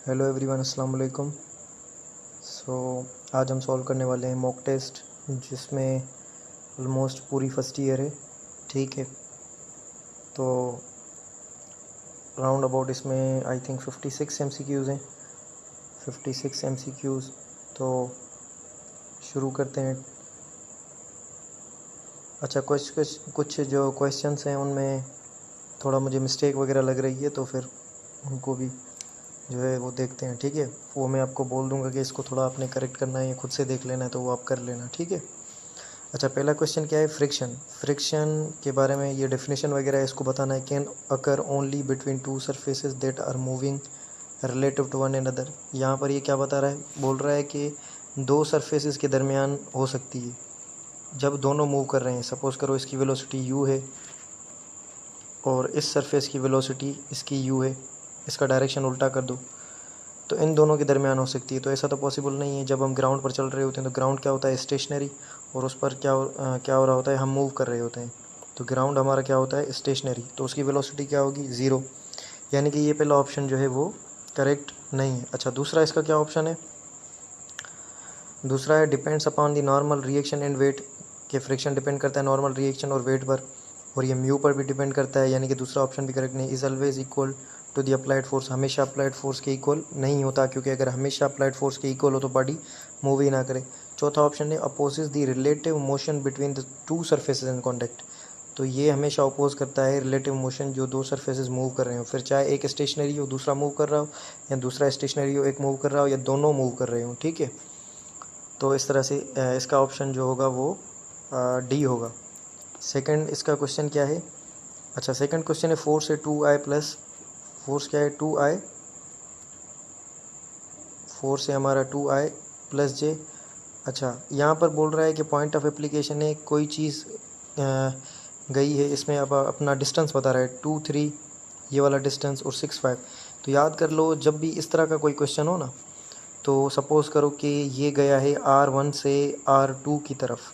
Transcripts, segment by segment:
Hello everyone, अस्सलाम वालेकुम। आज हम सॉल्व करने वाले हैं मॉक टेस्ट, जिसमें ऑलमोस्ट पूरी फर्स्ट ईयर है। ठीक है, तो राउंड अबाउट इसमें आई थिंक 56 MCQs हैं। 56 MCQs। तो शुरू करते हैं। अच्छा, कुछ जो क्वेश्चंस हैं उनमें थोड़ा मुझे मिस्टेक वगैरह लग रही है, तो फिर उनको भी जो है वो देखते हैं। ठीक है, वो मैं आपको बोल दूंगा कि इसको थोड़ा आपने करेक्ट करना है या खुद से देख लेना है, तो वो आप कर लेना। ठीक है। अच्छा, पहला क्वेश्चन क्या है? फ्रिक्शन के बारे में ये डेफिनेशन वगैरह है, इसको बताना है। Can occur only between two surfaces that are moving relative to one another. यहाँ पर ये क्या बता रहा है? बोल रहा है कि दो सरफेसेस के दरमियान हो सकती है जब दोनों मूव कर रहे हैं। सपोज़ करो इसकी वेलोसिटी u है और इस सरफेस की वेलोसिटी इसकी u है, इसका डायरेक्शन उल्टा कर दो तो इन दोनों के दरमियान हो सकती है। तो ऐसा तो पॉसिबल नहीं है। जब हम ग्राउंड पर चल रहे होते हैं तो ग्राउंड क्या होता है? स्टेशनरी। और उस पर क्या हो रहा होता है? हम मूव कर रहे होते हैं। तो ग्राउंड हमारा क्या होता है? स्टेशनरी। तो उसकी वेलोसिटी क्या होगी? 0। यानी कि ये पहला ऑप्शन जो है वो करेक्ट नहीं है। अच्छा, दूसरा इसका क्या ऑप्शन है? दूसरा है depends upon the normal reaction and weight. के फ्रिक्शन डिपेंड करता है नॉर्मल रिएक्शन और वेट पर, और ये म्यू पर भी डिपेंड करता है। यानी कि दूसरा ऑप्शन भी करेक्ट नहीं। Is always equal to the applied force. हमेशा अप्लाइड फोर्स के इक्वल नहीं होता, क्योंकि अगर हमेशा अप्लाइड फोर्स के इक्वल हो तो बॉडी मूव ही ना करे। चौथा ऑप्शन है opposes the relative motion between the two surfaces in contact. तो ये हमेशा अपोज करता है रिलेटिव मोशन, जो दो सरफेसेस मूव कर रहे हो, फिर चाहे एक स्टेशनरी हो दूसरा मूव कर रहा हो, या दूसरा स्टेशनरी हो एक मूव कर रहा हो, या दोनों मूव कर रहे हो। ठीक है, तो इस तरह से इसका ऑप्शन जो होगा वो डी होगा। सेकंड इसका क्वेश्चन क्या है? अच्छा, सेकंड क्वेश्चन है 4 से 2i प्लस। फोर्स क्या है? 2i। 4 से हमारा 2i प्लस जे। अच्छा, यहाँ पर बोल रहा है कि पॉइंट ऑफ एप्लीकेशन है, कोई चीज़ गई है इसमें। अब अपना डिस्टेंस बता रहा है 2 3 ये वाला डिस्टेंस, और 6 5। तो याद कर लो, जब भी इस तरह का कोई क्वेश्चन हो ना, तो सपोज़ करो कि ये गया है R1 से R2 की तरफ,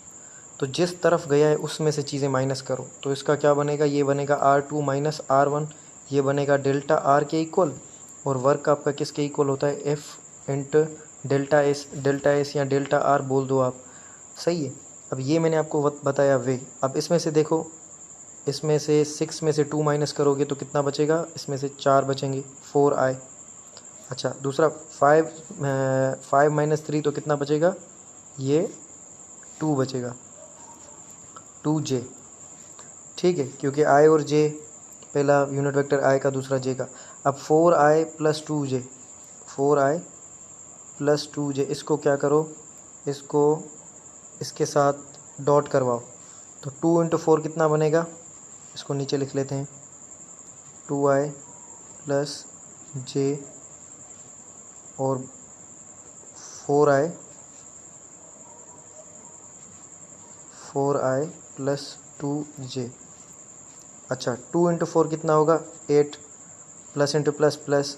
तो जिस तरफ गया है उसमें से चीज़ें माइनस करो। तो इसका क्या बनेगा? ये बनेगा R2 माइनस R1। ये बनेगा डेल्टा R के इक्वल, और वर्क आपका किसके इक्वल होता है? F into delta S. Delta S या डेल्टा R बोल दो आप। सही है। अब ये मैंने आपको बताया वे। अब इसमें से देखो, इसमें से 6 में से 2 माइनस करोगे तो कितना बचेगा? इसमें से 4 बचेंगे, 4i। अच्छा, दूसरा 5 माइनस 3 तो कितना बचेगा? ये 2 बचेगा, 2j। ठीक है, क्योंकि i और j, पहला यूनिट वेक्टर i का, दूसरा j का। अब 4i plus 2j, 4i plus 2j, इसको क्या करो? इसको इसके साथ डॉट करवाओ, तो 2 इंटू 4 कितना बनेगा? इसको नीचे लिख लेते हैं, 2i प्लस j और 4i प्लस 2j। अच्छा, 2 इंटू 4 कितना होगा? 8, plus into plus plus,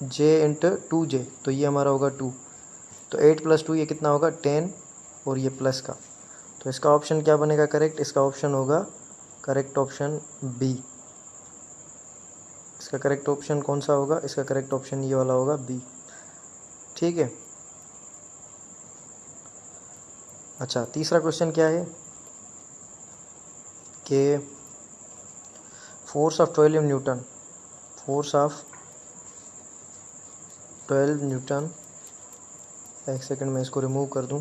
j into 2j, तो ये हमारा होगा 2। तो 8 प्लस 2 ये कितना होगा? 10, और ये प्लस का। तो इसका ऑप्शन क्या बनेगा करेक्ट? इसका ऑप्शन होगा करेक्ट ऑप्शन बी। इसका करेक्ट ऑप्शन कौन सा होगा? इसका करेक्ट ऑप्शन ये वाला होगा, बी। ठीक है। अच्छा, तीसरा क्वेश्चन क्या है कि force of 12 newton, force of 12 newton. एक सेकंड में इसको रिमूव कर दूं।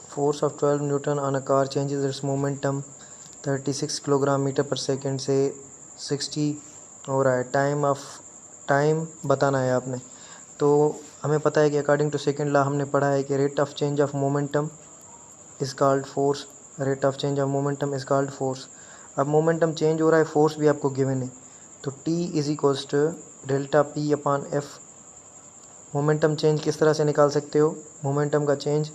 Force of 12 newton on a car changes its momentum 36 kilogram metre per second से 60 हो रहा है। टाइम बताना है आपने। तो हमें पता है कि अकॉर्डिंग टू सेकंड लॉ हमने पढ़ा है कि rate of change of momentum is called force. Rate of change of momentum is called force. अब मोमेंटम चेंज हो रहा है, फोर्स भी आपको गिवन है, तो T is equals to delta P upon F। Momentum change किस तरह से निकाल सकते हो? मोमेंटम का चेंज,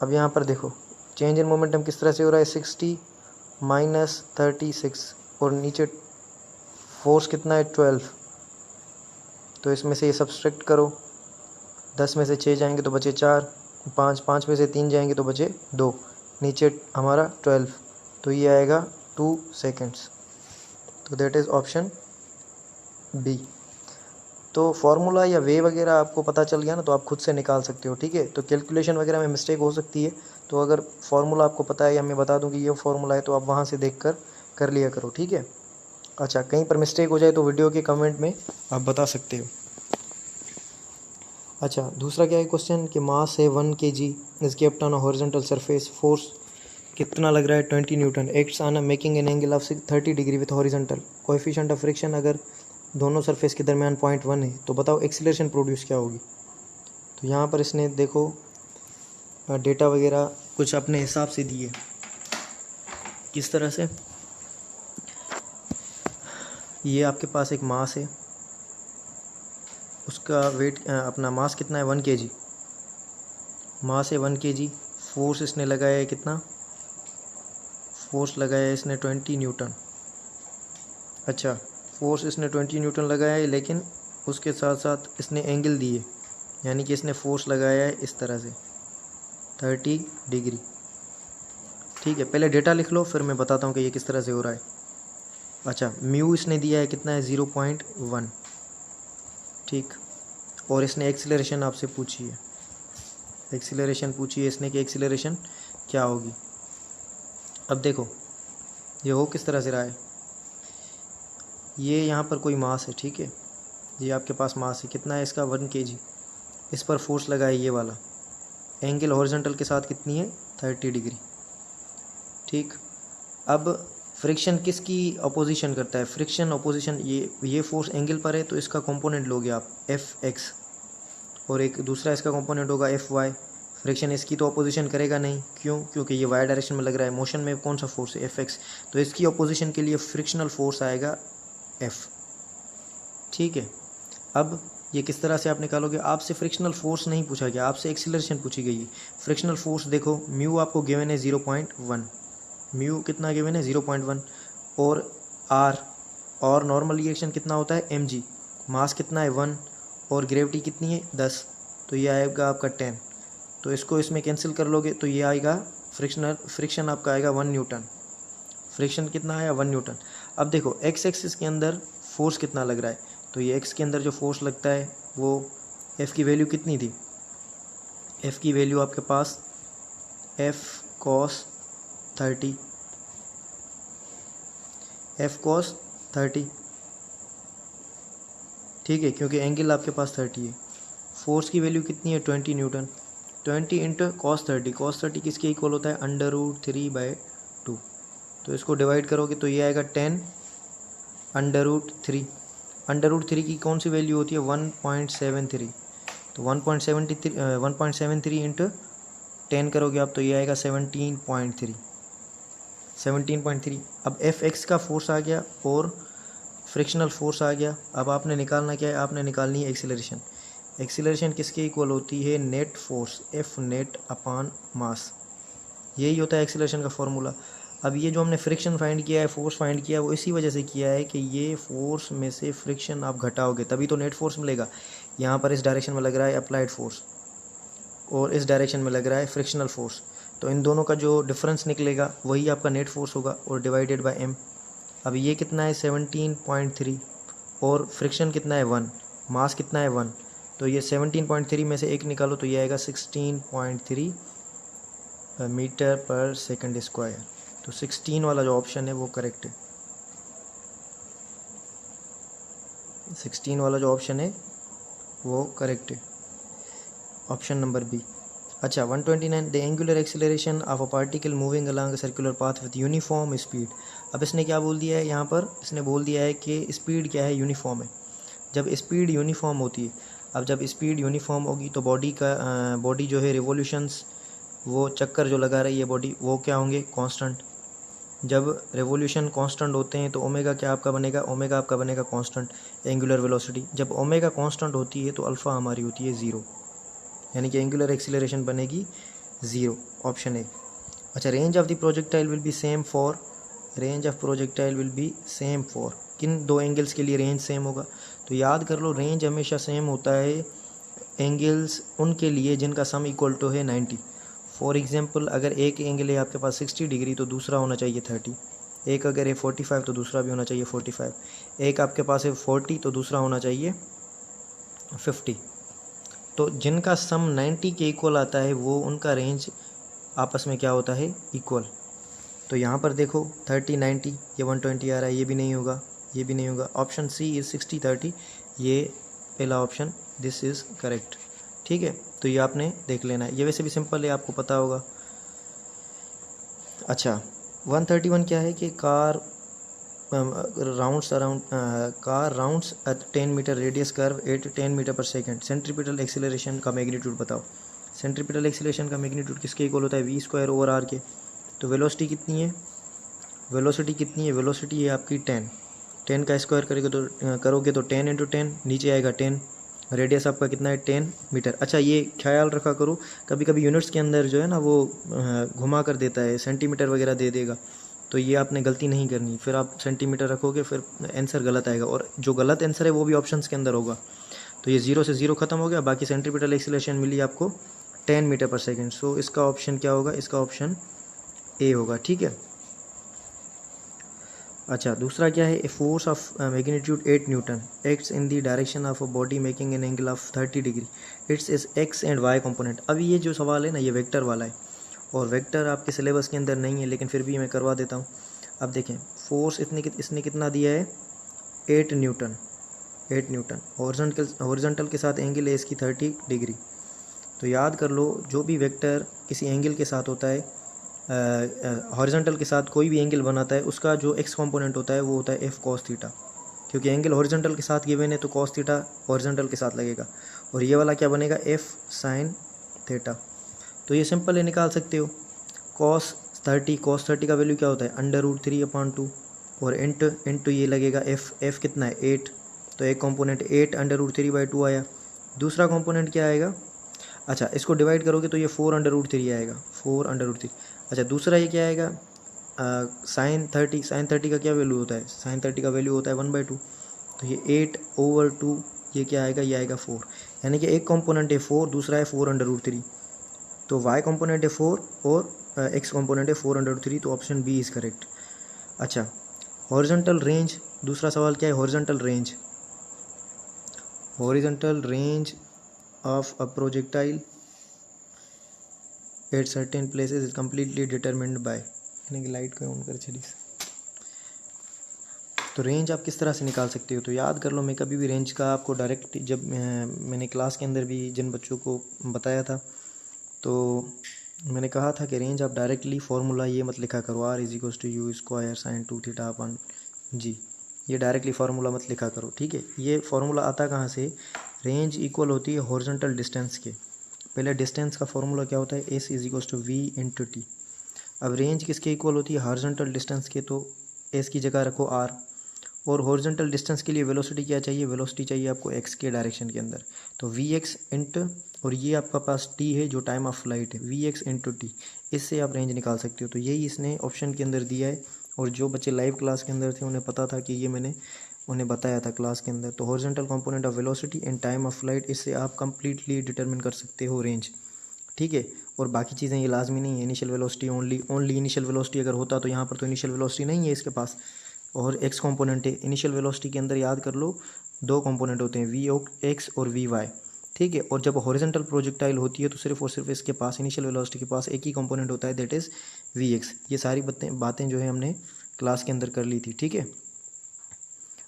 अब यहाँ पर देखो, चेंज इन मोमेंटम किस तरह से हो रहा है? 60 माइनस 36, और नीचे फोर्स कितना है? 12। तो इसमें से ये सब्सट्रैक्ट करो, 10 में से 6 जाएंगे तो बचे 4, 5, 5 में से 3 जाएंगे तो बचे 2, नीचे हमारा 12, तो ये आएगा 2 सेकेंड्स। तो दैट इज़ ऑप्शन बी। तो फार्मूला या वे वगैरह आपको पता चल गया ना, तो आप खुद से निकाल सकते हो, ठीक है। तो कैलकुलेशन वगैरह में मिस्टेक हो सकती है, तो अगर फार्मूला आपको पता है या मैं बता दूं कि ये फार्मूला है, तो आप वहाँ से देखकर कर लिया करो, ठीक है। अच्छा, कहीं पर मिस्टेक हो जाए तो वीडियो के कमेंट में आप बता सकते हो। अच्छा, दूसरा क्या है क्वेश्चन कि मास है 1 kg is kept on a horizontal surface, force कितना लग रहा है 20 Newton, acts on making an angle of 30 degree with horizontal, coefficient of friction अगर दोनों सरफेस के दरमियान 0.1 है, तो बताओ एक्सीलरेशन प्रोड्यूस क्या होगी। तो यहाँ पर इसने देखो डेटा वगैरह कुछ अपने हिसाब से दिए, किस तरह से। ये आपके पास एक मास है, उसका वेट अपना मास कितना है 1 kg, मास है 1 kg, फोर्स इसने लगाया है कितना, फोर्स लगाया है इसने 20 न्यूटन। अच्छा, फोर्स इसने 20 न्यूटन लगाया है, लेकिन उसके साथ साथ इसने एंगल दिए, यानी कि इसने फोर्स लगाया है इस तरह से 30 डिग्री, ठीक है। पहले डेटा लिख लो, फिर मैं बताता हूँ कि ये किस तरह से हो रहा है। अच्छा, म्यू इसने दिया है कितना है 0.1, ठीक। और इसने एक्सीलरेशन आपसे पूछी है, एक्सीलरेशन पूछी है इसने कि एक्सीलरेशन क्या होगी। अब देखो ये हो किस तरह से रहा है, ये यहाँ पर कोई मास है, ठीक है, ये आपके पास मास है, कितना है इसका 1 kg, इस पर फोर्स लगा है ये वाला, एंगल हॉरिजॉन्टल के साथ कितनी है 30 डिग्री, ठीक। अब फ्रिक्शन किसकी अपोजिशन करता है, फ्रिक्शन अपोजिशन, ये फोर्स एंगल पर है, तो इसका कंपोनेंट लोगे आप Fx, और एक दूसरा इसका कंपोनेंट होगा Fy। फ्रिक्शन इसकी तो अपोजिशन करेगा नहीं, क्यों, क्योंकि ये वाई डायरेक्शन में लग रहा है, मोशन में कौन सा फोर्स है Fx, तो इसकी अपोजिशन के लिए फ्रिक्शनल फोर्स आएगा F, ठीक है। अब ये किस तरह से आप निकालोगे, आपसे फ्रिक्शनल फोर्स नहीं पूछा गया, आपसे एक्सीलरेशन पूछी गई है। फ्रिक्शनल फोर्स देखो, म्यू आपको गिवन है 0.1, म्यू कितना गिवन है 0.1, और आर, और नॉर्मल रिएक्शन कितना होता है mg, मास कितना है 1, और ग्रेविटी कितनी है 10, तो ये आएगा आपका 10, तो इसको इसमें कैंसिल कर लोगे तो ये आएगा फ्रिक्शन आपका आएगा 1 न्यूटन, फ्रिक्शन कितना आया 1 न्यूटन। अब देखो एक्स एक्सिस के अंदर फोर्स कितना लग रहा है, तो ये एक्स के अंदर जो फोर्स लगता है वो एफ़ की वैल्यू कितनी थी, एफ़ की वैल्यू आपके पास एफ़ कॉस 30, एफ़ कॉस 30, ठीक है, क्योंकि एंगल आपके पास 30 है। फोर्स की वैल्यू कितनी है 20 न्यूटन, 20 इंटू कॉस 30, कॉस 30 किसके इक्वल होता है √3/2, तो इसको डिवाइड करोगे तो ये आएगा 10 √3, √3 की कौन सी वैल्यू होती है 1.73, तो 1.73 इंटू 10 करोगे आप तो ये आएगा 17.3। अब एफ एक्स का फोर्स आ गया और फ्रिक्शनल फोर्स आ गया। अब आपने निकालना क्या है, आपने निकालनी है एक्सीलरेशन। एक्सीलरेशन किसके इक्वल होती है, net force, F net upon mass, यही होता है एक्सीलरेशन का फॉर्मूला। अब ये जो हमने फ्रिक्शन फाइंड किया है, फोर्स फाइंड किया है, वो इसी वजह से किया है कि ये फोर्स में से फ्रिक्शन आप घटाओगे तभी तो नेट फोर्स मिलेगा। यहाँ पर इस डायरेक्शन में लग रहा है अप्लाइड फोर्स और इस डायरेक्शन में लग रहा है फ्रिक्शनल फोर्स, तो इन दोनों का जो डिफरेंस निकलेगा वही आपका नेट फोर्स होगा और डिवाइडेड बाय m। अब ये कितना है 17.3 और फ्रिक्शन कितना है 1, मास कितना है 1, तो ये 17.3 में से एक निकालो तो ये आएगा 16.3 मीटर पर सेकंड स्क्वायर। तो 16 वाला जो ऑप्शन है वो करेक्ट है, 16 वाला जो ऑप्शन है वो करेक्ट है, ऑप्शन नंबर बी। अच्छा 129, the angular acceleration of a particle moving along a circular path with uniform speed. अब इसने क्या बोल दिया है यहाँ पर, इसने बोल दिया है कि स्पीड क्या है, यूनिफॉर्म है। जब स्पीड यूनिफॉर्म होती है, अब जब स्पीड यूनिफॉर्म होगी तो बॉडी जो है रिवोल्यूशंस, वो चक्कर जो लगा रही है बॉडी, वो क्या होंगे, कांस्टेंट। जब रेवोल्यूशन कांस्टेंट होते हैं तो ओमेगा क्या आपका बनेगा, ओमेगा आपका बनेगा कांस्टेंट एंगुलर वेलोसिटी। जब ओमेगा कांस्टेंट होती है तो अल्फ़ा हमारी होती है 0, यानी कि एंगुलर एक्सीलरेशन बनेगी 0, ऑप्शन ए। अच्छा, range of the projectile will be same for, range of projectile will be same for, किन दो एंगल्स के लिए रेंज सेम होगा, तो याद कर लो रेंज हमेशा सेम होता है एंगल्स उनके लिए जिनका सम इक्वल टू है 90। फॉर एग्जांपल अगर एक एंगल है आपके पास 60 डिग्री तो दूसरा होना चाहिए 30, एक अगर है 45 तो दूसरा भी होना चाहिए 45, एक आपके पास है 40 तो दूसरा होना चाहिए 50। तो जिनका सम 90 के इक्वल आता है वो उनका रेंज आपस में क्या होता है, इक्वल। तो यहाँ पर देखो 30 90, ये 120 आ रहा है, ये भी नहीं होगा, ये भी नहीं होगा। ऑप्शन सी इज़ 60 30, ये पहला ऑप्शन, दिस इज़ करेक्ट। ठीक है, तो ये आपने देख लेना है, ये वैसे भी सिंपल है, आपको पता होगा। अच्छा 131 क्या है कि car rounds at 10 metre radius curve at 10 metre per second. Centripetal acceleration का मैग्नीट्यूड बताओ। सेंट्रीपिटल एक्सीलरेशन का मैग्नीट्यूड किसके इक्वल होता है, v स्क्वायर ओवर r के। तो वेलोसिटी कितनी है, वेलोसिटी है आपकी 10 का स्क्वायर करोगे तो 10 × 10, नीचे आएगा 10, रेडियस आपका कितना है 10 मीटर। अच्छा ये ख्याल रखा करो, कभी कभी यूनिट्स के अंदर जो है ना वो घुमा कर देता है, सेंटीमीटर वगैरह दे देगा, तो ये आपने गलती नहीं करनी, फिर आप सेंटीमीटर रखोगे फिर आंसर गलत आएगा, और जो गलत आंसर है वो भी ऑप्शंस के अंदर होगा। तो ये 0 से 0 ख़त्म हो गया, बाकी सेंट्रीपिटल एक्सीलरेशन मिली आपको 10 मीटर पर सेकेंड। सो इसका ऑप्शन क्या होगा, इसका ऑप्शन ए होगा। ठीक है, अच्छा दूसरा क्या है, a force of magnitude 8 newton acts in the direction of a body making an angle of 30 degree, its is x and y component. अब ये जो सवाल है ना ये वेक्टर वाला है, और वेक्टर आपके सिलेबस के अंदर नहीं है, लेकिन फिर भी मैं करवा देता हूँ। अब देखें फोर्स इसने कितना दिया है, 8 न्यूटन, 8 न्यूटन। हॉरिजॉन्टल के साथ एंगल है इसकी 30 डिग्री। तो याद कर लो, जो भी वेक्टर किसी एंगल के साथ होता है, हॉरिजॉन्टल के साथ कोई भी एंगल बनाता है, उसका जो एक्स कंपोनेंट होता है वो होता है एफ कॉस थीटा, क्योंकि एंगल हॉरिजॉन्टल के साथ गिवन है तो कॉस थीटा हॉरिजॉन्टल के साथ लगेगा, और ये वाला क्या बनेगा, एफ साइन थीटा। तो ये सिंपल है, निकाल सकते हो। कॉस 30 का वैल्यू क्या होता है, √3/2, और इंटू ये लगेगा एफ कितना है 8, तो एक कंपोनेंट 8 √3/2 आया। दूसरा कंपोनेंट क्या आएगा, अच्छा इसको डिवाइड करोगे तो ये 4 √3 आएगा, 4 √3। अच्छा दूसरा ये क्या आएगा, साइन 30 का क्या वैल्यू होता है, साइन 30 का वैल्यू होता है 1/2, तो ये 8/2, ये क्या आएगा, ये आएगा 4। यानी कि एक कंपोनेंट है 4, दूसरा है 4 √3, तो y कंपोनेंट है 4 और x कंपोनेंट है 4 √3, तो ऑप्शन बी इज़ करेक्ट। अच्छा हॉरिजॉन्टल रेंज, दूसरा सवाल क्या है, horizontal range of a projectile at certain places is completely determined bye, यानी कि लाइट को ऑन कर चली। तो रेंज आप किस तरह से निकाल सकते हो, तो याद कर लो, मैं कभी भी रेंज का आपको डायरेक्ट, जब मैंने क्लास के अंदर भी जिन बच्चों को बताया था तो मैंने कहा था कि रेंज आप डायरेक्टली फार्मूला ये मत लिखा करो, r = u² sin 2θ/g, ये डायरेक्टली फार्मूला मत लिखा करो। ठीक है, ये फार्मूला आता कहाँ से, रेंज इक्वल होती है हॉरिजॉन्टल डिस्टेंस के। पहले डिस्टेंस का फार्मूला क्या होता है, s = v × t। अब रेंज किसके इक्वल होती है, हॉरिजॉन्टल डिस्टेंस के, तो s की जगह रखो r, और हॉरिजॉन्टल डिस्टेंस के लिए वेलोसिटी क्या चाहिए, वेलोसिटी चाहिए आपको x के डायरेक्शन के अंदर, तो vx × और ये आपका पास t है जो टाइम ऑफ फ्लाइट है, vx × t, इससे आप रेंज निकाल सकते हो। तो यही इसने ऑप्शन के अंदर दिया है, और जो बच्चे लाइव क्लास के अंदर थे उन्हें पता था कि ये मैंने उन्हें बताया था क्लास के अंदर। तो horizontal component of velocity and time of flight, इससे आप कंप्लीटली डिटरमिन कर सकते हो रेंज। ठीक है, और बाकी चीज़ें ये लाजमी नहीं है, initial velocity only initial velocity अगर होता तो यहाँ पर तो इनिशियल वेलोसिटी नहीं है इसके पास, और एक्स कंपोनेंट है। इनिशियल वेलोसिटी के अंदर याद कर लो 2 कंपोनेंट होते हैं, vx और vy। ठीक है, और जब हॉरिजॉन्टल प्रोजेक्टाइल होती है तो सिर्फ और सिर्फ इसके पास, इनिशियल वेलोसिटी के पास एक ही कंपोनेंट होता है, दैट इज़ vx। ये सारी बातें जो है हमने क्लास के अंदर कर ली थी। ठीक है,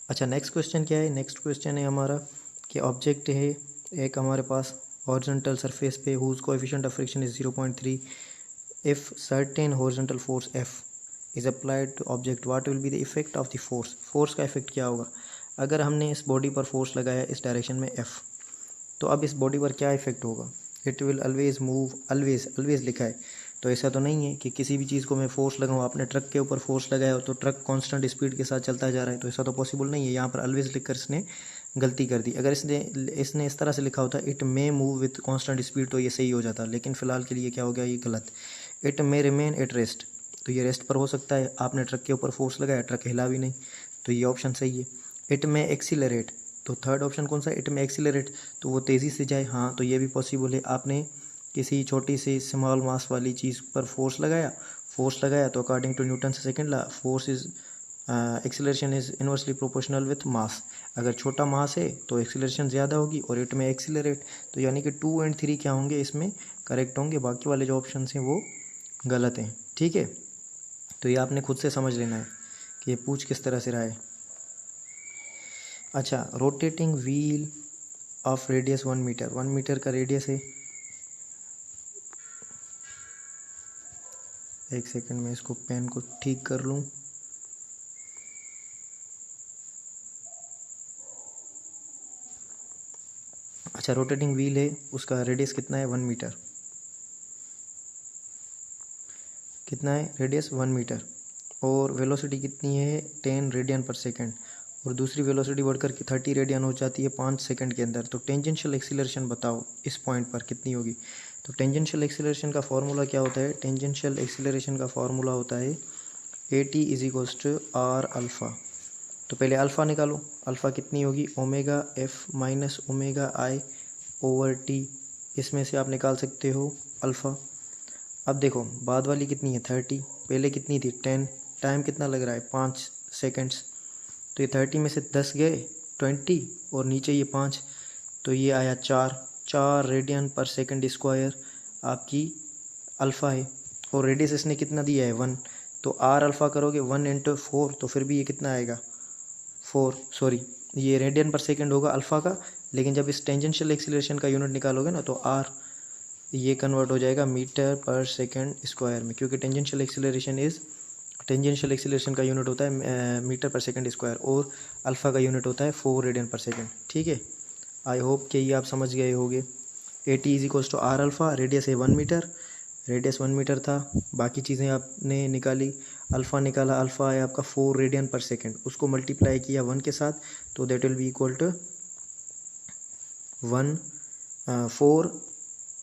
अच्छा नेक्स्ट क्वेश्चन क्या है, नेक्स्ट क्वेश्चन है हमारा कि ऑब्जेक्ट है एक हमारे पास हॉरिजॉन्टल सरफेस पे, whose coefficient of friction is 0.3, if certain horizontal force f is applied to object, what will be the effect of the force. Force का इफेक्ट क्या होगा, अगर हमने इस बॉडी पर फोर्स लगाया इस डायरेक्शन में f, तो अब इस बॉडी पर क्या इफेक्ट होगा, it will always move, always लिखा है, तो ऐसा तो नहीं है कि किसी भी चीज़ को मैं फोर्स लगाऊँ, आपने ट्रक के ऊपर फोर्स लगाया तो ट्रक कांस्टेंट स्पीड के साथ चलता जा रहा है, तो ऐसा तो पॉसिबल नहीं है। यहाँ पर ऑलवेज लिखकर इसने गलती कर दी। अगर इसने इस तरह से लिखा होता it may move with constant speed तो ये सही हो जाता, लेकिन फ़िलहाल के लिए क्या हो गया, ये गलत। It may remain at rest, तो ये रेस्ट पर हो सकता है, आपने ट्रक के ऊपर फोर्स लगाया, ट्रक हिला भी नहीं, तो ये ऑप्शन सही है। इट मे एक्सीलरेट, तो थर्ड ऑप्शन कौन सा, इट में एक्सीलरेट, तो वो तेज़ी से जाए। हाँ, तो ये भी पॉसिबल है। आपने किसी छोटी सी स्मॉल मास वाली चीज़ पर फोर्स लगाया तो अकॉर्डिंग टू न्यूटन से second law force is acceleration is inversely proportional with mass. अगर छोटा मास है तो एक्सीलरेशन ज़्यादा होगी और इट में एक्सीलरेट, तो यानी कि 2 और 3 क्या होंगे इसमें करेक्ट होंगे, बाकी वाले जो ऑप्शन हैं वो गलत हैं। ठीक है, तो ये आपने खुद से समझ लेना है कि ये पूछ किस तरह से रहा है। अच्छा, rotating wheel of radius 1 metre, 1 metre का रेडियस है। एक सेकंड में इसको पेन को ठीक कर लूँ। अच्छा, रोटेटिंग व्हील है, उसका रेडियस कितना है 1 मीटर, कितना है रेडियस 1 मीटर, और वेलोसिटी कितनी है 10 रेडियन पर सेकंड, और दूसरी वेलोसिटी बढ़कर के 30 रेडियन हो जाती है 5 सेकंड के अंदर। तो टेंजेंशियल एक्सीलरेशन बताओ इस पॉइंट पर कितनी होगी। तो टेंजेंशियल एक्सीलरेशन का फॉर्मूला क्या होता है, टेंजेंशियल एक्सीलरेशन का फॉर्मूला होता है AT is equals to r alpha. तो पहले अल्फ़ा निकालो, अल्फ़ा कितनी होगी omega f minus omega i over t, इसमें से आप निकाल सकते हो अल्फ़ा। अब देखो बाद वाली कितनी है 30, पहले कितनी थी 10, टाइम कितना लग रहा है 5 सेकेंड्स, तो ये 30 में से 10 गए 20 और नीचे ये 5, तो ये आया 4 रेडियन पर सेकंड स्क्वायर आपकी अल्फ़ा है, और रेडियस इसने कितना दिया है 1, तो आर अल्फ़ा करोगे 1 इंटू 4 तो फिर भी ये कितना आएगा 4, सॉरी ये रेडियन पर सेकंड होगा अल्फ़ा का, लेकिन जब इस टेंजेंशियल एक्सीलरेशन का यूनिट निकालोगे ना तो आर ये कन्वर्ट हो जाएगा मीटर पर सेकंड स्क्वायर में, क्योंकि टेंजेंशियल एक्सीलरेशन का यूनिट होता है मीटर पर सेकंड स्क्वायर और अल्फ़ा का यूनिट होता है 4 रेडियन पर सेकंड। ठीक है, आई होप कि ये आप समझ गए होगे। AT is equals to r alpha, radius है 1 मीटर, रेडियस 1 मीटर था, बाकी चीज़ें आपने निकाली, अल्फ़ा निकाला, अल्फ़ा है आपका 4 रेडियन पर सेकंड, उसको मल्टीप्लाई किया 1 के साथ तो that will be equal to 4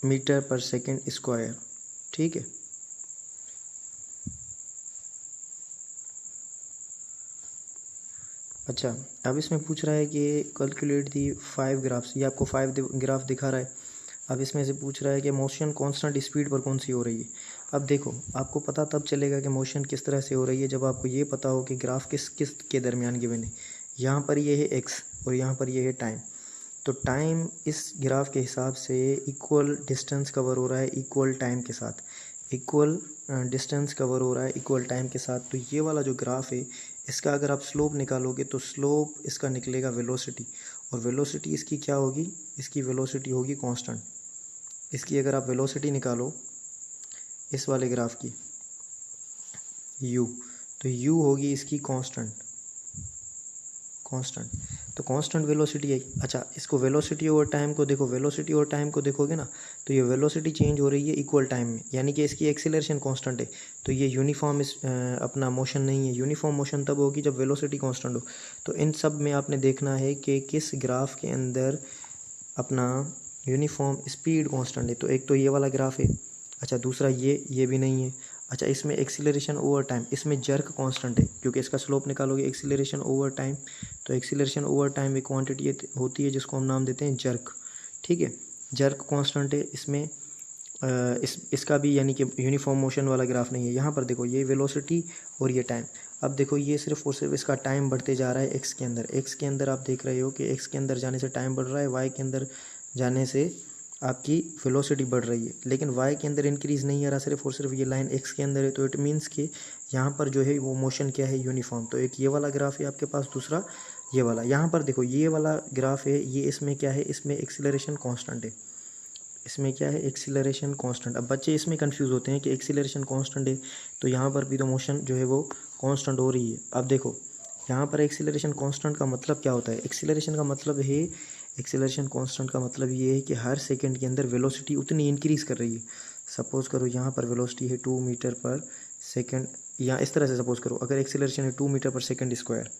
metre per second square. ठीक है, अच्छा अब इसमें पूछ रहा है कि कैलकुलेट दी 5 ग्राफ्स, ये आपको 5 ग्राफ दिखा रहा है। अब इसमें से पूछ रहा है कि मोशन कांस्टेंट स्पीड पर कौन सी हो रही है। अब देखो आपको पता तब चलेगा कि मोशन किस तरह से हो रही है जब आपको ये पता हो कि ग्राफ किस किस के दरमियान गिवन है। यहाँ पर ये है x और यहाँ पर ये है टाइम, तो टाइम इस ग्राफ के हिसाब से इक्वल डिस्टेंस कवर हो रहा है इक्वल टाइम के साथ, इक्वल डिस्टेंस कवर हो रहा है इक्वल टाइम के साथ। तो ये वाला जो ग्राफ है इसका अगर आप स्लोप निकालोगे तो स्लोप इसका निकलेगा वेलोसिटी, और वेलोसिटी इसकी क्या होगी, इसकी वेलोसिटी होगी कांस्टेंट। इसकी अगर आप वेलोसिटी निकालो इस वाले ग्राफ की u, तो u होगी इसकी कांस्टेंट, तो कांस्टेंट वेलोसिटी है। अच्छा इसको वेलोसिटी ओवर टाइम को देखो, वेलोसिटी ओवर टाइम को देखोगे ना तो ये वेलोसिटी चेंज हो रही है इक्वल टाइम में, यानी कि इसकी एक्सीलरेशन कांस्टेंट है, तो ये यूनिफॉर्म अपना मोशन नहीं है। यूनिफॉर्म मोशन तब होगी जब वेलोसिटी कांस्टेंट हो। तो इन सब में आपने देखना है कि किस ग्राफ के अंदर अपना यूनिफॉर्म स्पीड कांस्टेंट है। तो एक तो ये वाला ग्राफ है, अच्छा दूसरा ये भी नहीं है। अच्छा इसमें एक्सीलरेशन ओवर टाइम, इसमें जर्क कांस्टेंट है क्योंकि इसका स्लोप निकालोगे एक्सीलरेशन ओवर टाइम, तो एक्सीलरेशन ओवर टाइम एक क्वांटिटी होती है जिसको हम नाम देते हैं जर्क। ठीक है, जर्क कांस्टेंट है इसमें। इसका भी यानी कि यूनिफॉर्म मोशन वाला ग्राफ नहीं है। यहाँ पर देखो ये वेलोसिटी और ये टाइम, अब देखो ये सिर्फ और सिर्फ इसका टाइम बढ़ते जा रहा है एक्स के अंदर। एक्स के अंदर आप देख रहे हो कि एक्स के अंदर जाने से टाइम बढ़ रहा है, वाई के अंदर जाने से आपकी वेलोसिटी बढ़ रही है, लेकिन y के अंदर इंक्रीज़ नहीं आ रहा, सिर्फ और सिर्फ ये लाइन x के अंदर है। तो इट मीन्स कि यहाँ पर जो है वो मोशन क्या है यूनिफॉर्म। तो एक ये वाला ग्राफ है आपके पास, दूसरा ये वाला। यहाँ पर देखो ये वाला ग्राफ है, ये इसमें क्या है, इसमें एक्सीलरेशन कांस्टेंट है, इसमें क्या है एक्सीलरेशन कांस्टेंट। अब बच्चे इसमें कंफ्यूज होते हैं कि एक्सीलरेशन कांस्टेंट है तो यहाँ पर भी तो मोशन जो है वो कांस्टेंट हो रही है। अब देखो यहाँ पर एक्सीलरेशन कांस्टेंट का मतलब क्या होता है, एक्सीलरेशन का मतलब है, एक्सीलरेशन कांस्टेंट का मतलब ये है कि हर सेकंड के अंदर वेलोसिटी उतनी इंक्रीज़ कर रही है। सपोज़ करो यहाँ पर वेलोसिटी है 2 मीटर पर सेकंड, या इस तरह से सपोज़ करो अगर एक्सीलरेशन है 2 मीटर पर सेकंड स्क्वायर,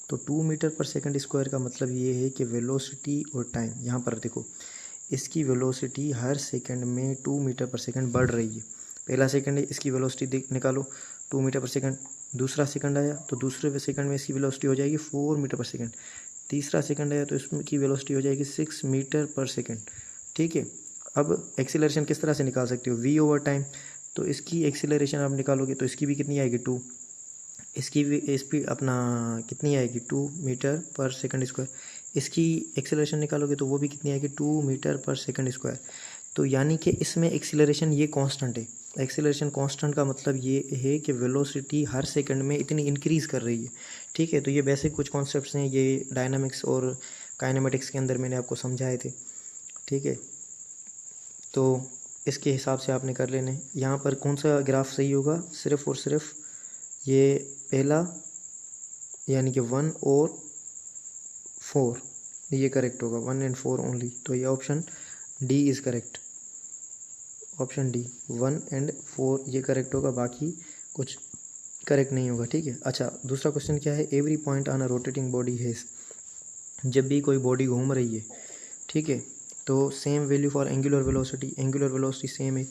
तो 2 मीटर पर सेकंड स्क्वायर का मतलब ये है कि वेलोसिटी और टाइम, यहाँ पर देखो इसकी वेलोसिटी हर सेकंड में 2 मीटर पर सेकंड बढ़ रही है। पहला सेकंड है, इसकी वेलोसिटी निकालो 2 मीटर पर सेकंड, दूसरा सेकंड आया तो दूसरे सेकंड में इसकी वेलोसिटी हो जाएगी 4 मीटर पर सेकंड, तीसरा सेकंड है तो इसमें की वेलोसिटी हो जाएगी 6 मीटर पर सेकंड। ठीक है, अब एक्सीलरेशन किस तरह से निकाल सकते हो, v ओवर टाइम। तो इसकी एक्सीलरेशन आप निकालोगे तो इसकी भी कितनी आएगी 2, इसकी भी स्पीड अपना कितनी आएगी 2 मीटर पर सेकंड स्क्वायर। इसकी एक्सीलरेशन निकालोगे तो वो भी कितनी आएगी 2 मीटर पर सेकंड स्क्वायर। तो यानी कि इसमें एक्सीलरेशन ये कांस्टेंट है। एक्सीलरेशन कांस्टेंट का मतलब ये है कि वेलोसिटी हर सेकंड में इतनी इंक्रीज़ कर रही है। ठीक है, तो ये बेसिक कुछ कॉन्सेप्ट्स हैं, ये डायनामिक्स और काइनेमेटिक्स के अंदर मैंने आपको समझाए थे। ठीक है, तो इसके हिसाब से आपने कर लेने। यहाँ पर कौन सा ग्राफ सही होगा, सिर्फ़ और सिर्फ ये पहला यानी कि 1 और 4 ये करेक्ट होगा, 1 and 4 ओनली। तो ये option D is correct, option D 1 and 4 ये करेक्ट होगा, बाकी कुछ करेक्ट नहीं होगा। ठीक है, अच्छा दूसरा क्वेश्चन क्या है, every point on a rotating body has, जब भी कोई बॉडी घूम रही है, ठीक है, तो same value for angular velocity, angular velocity same है।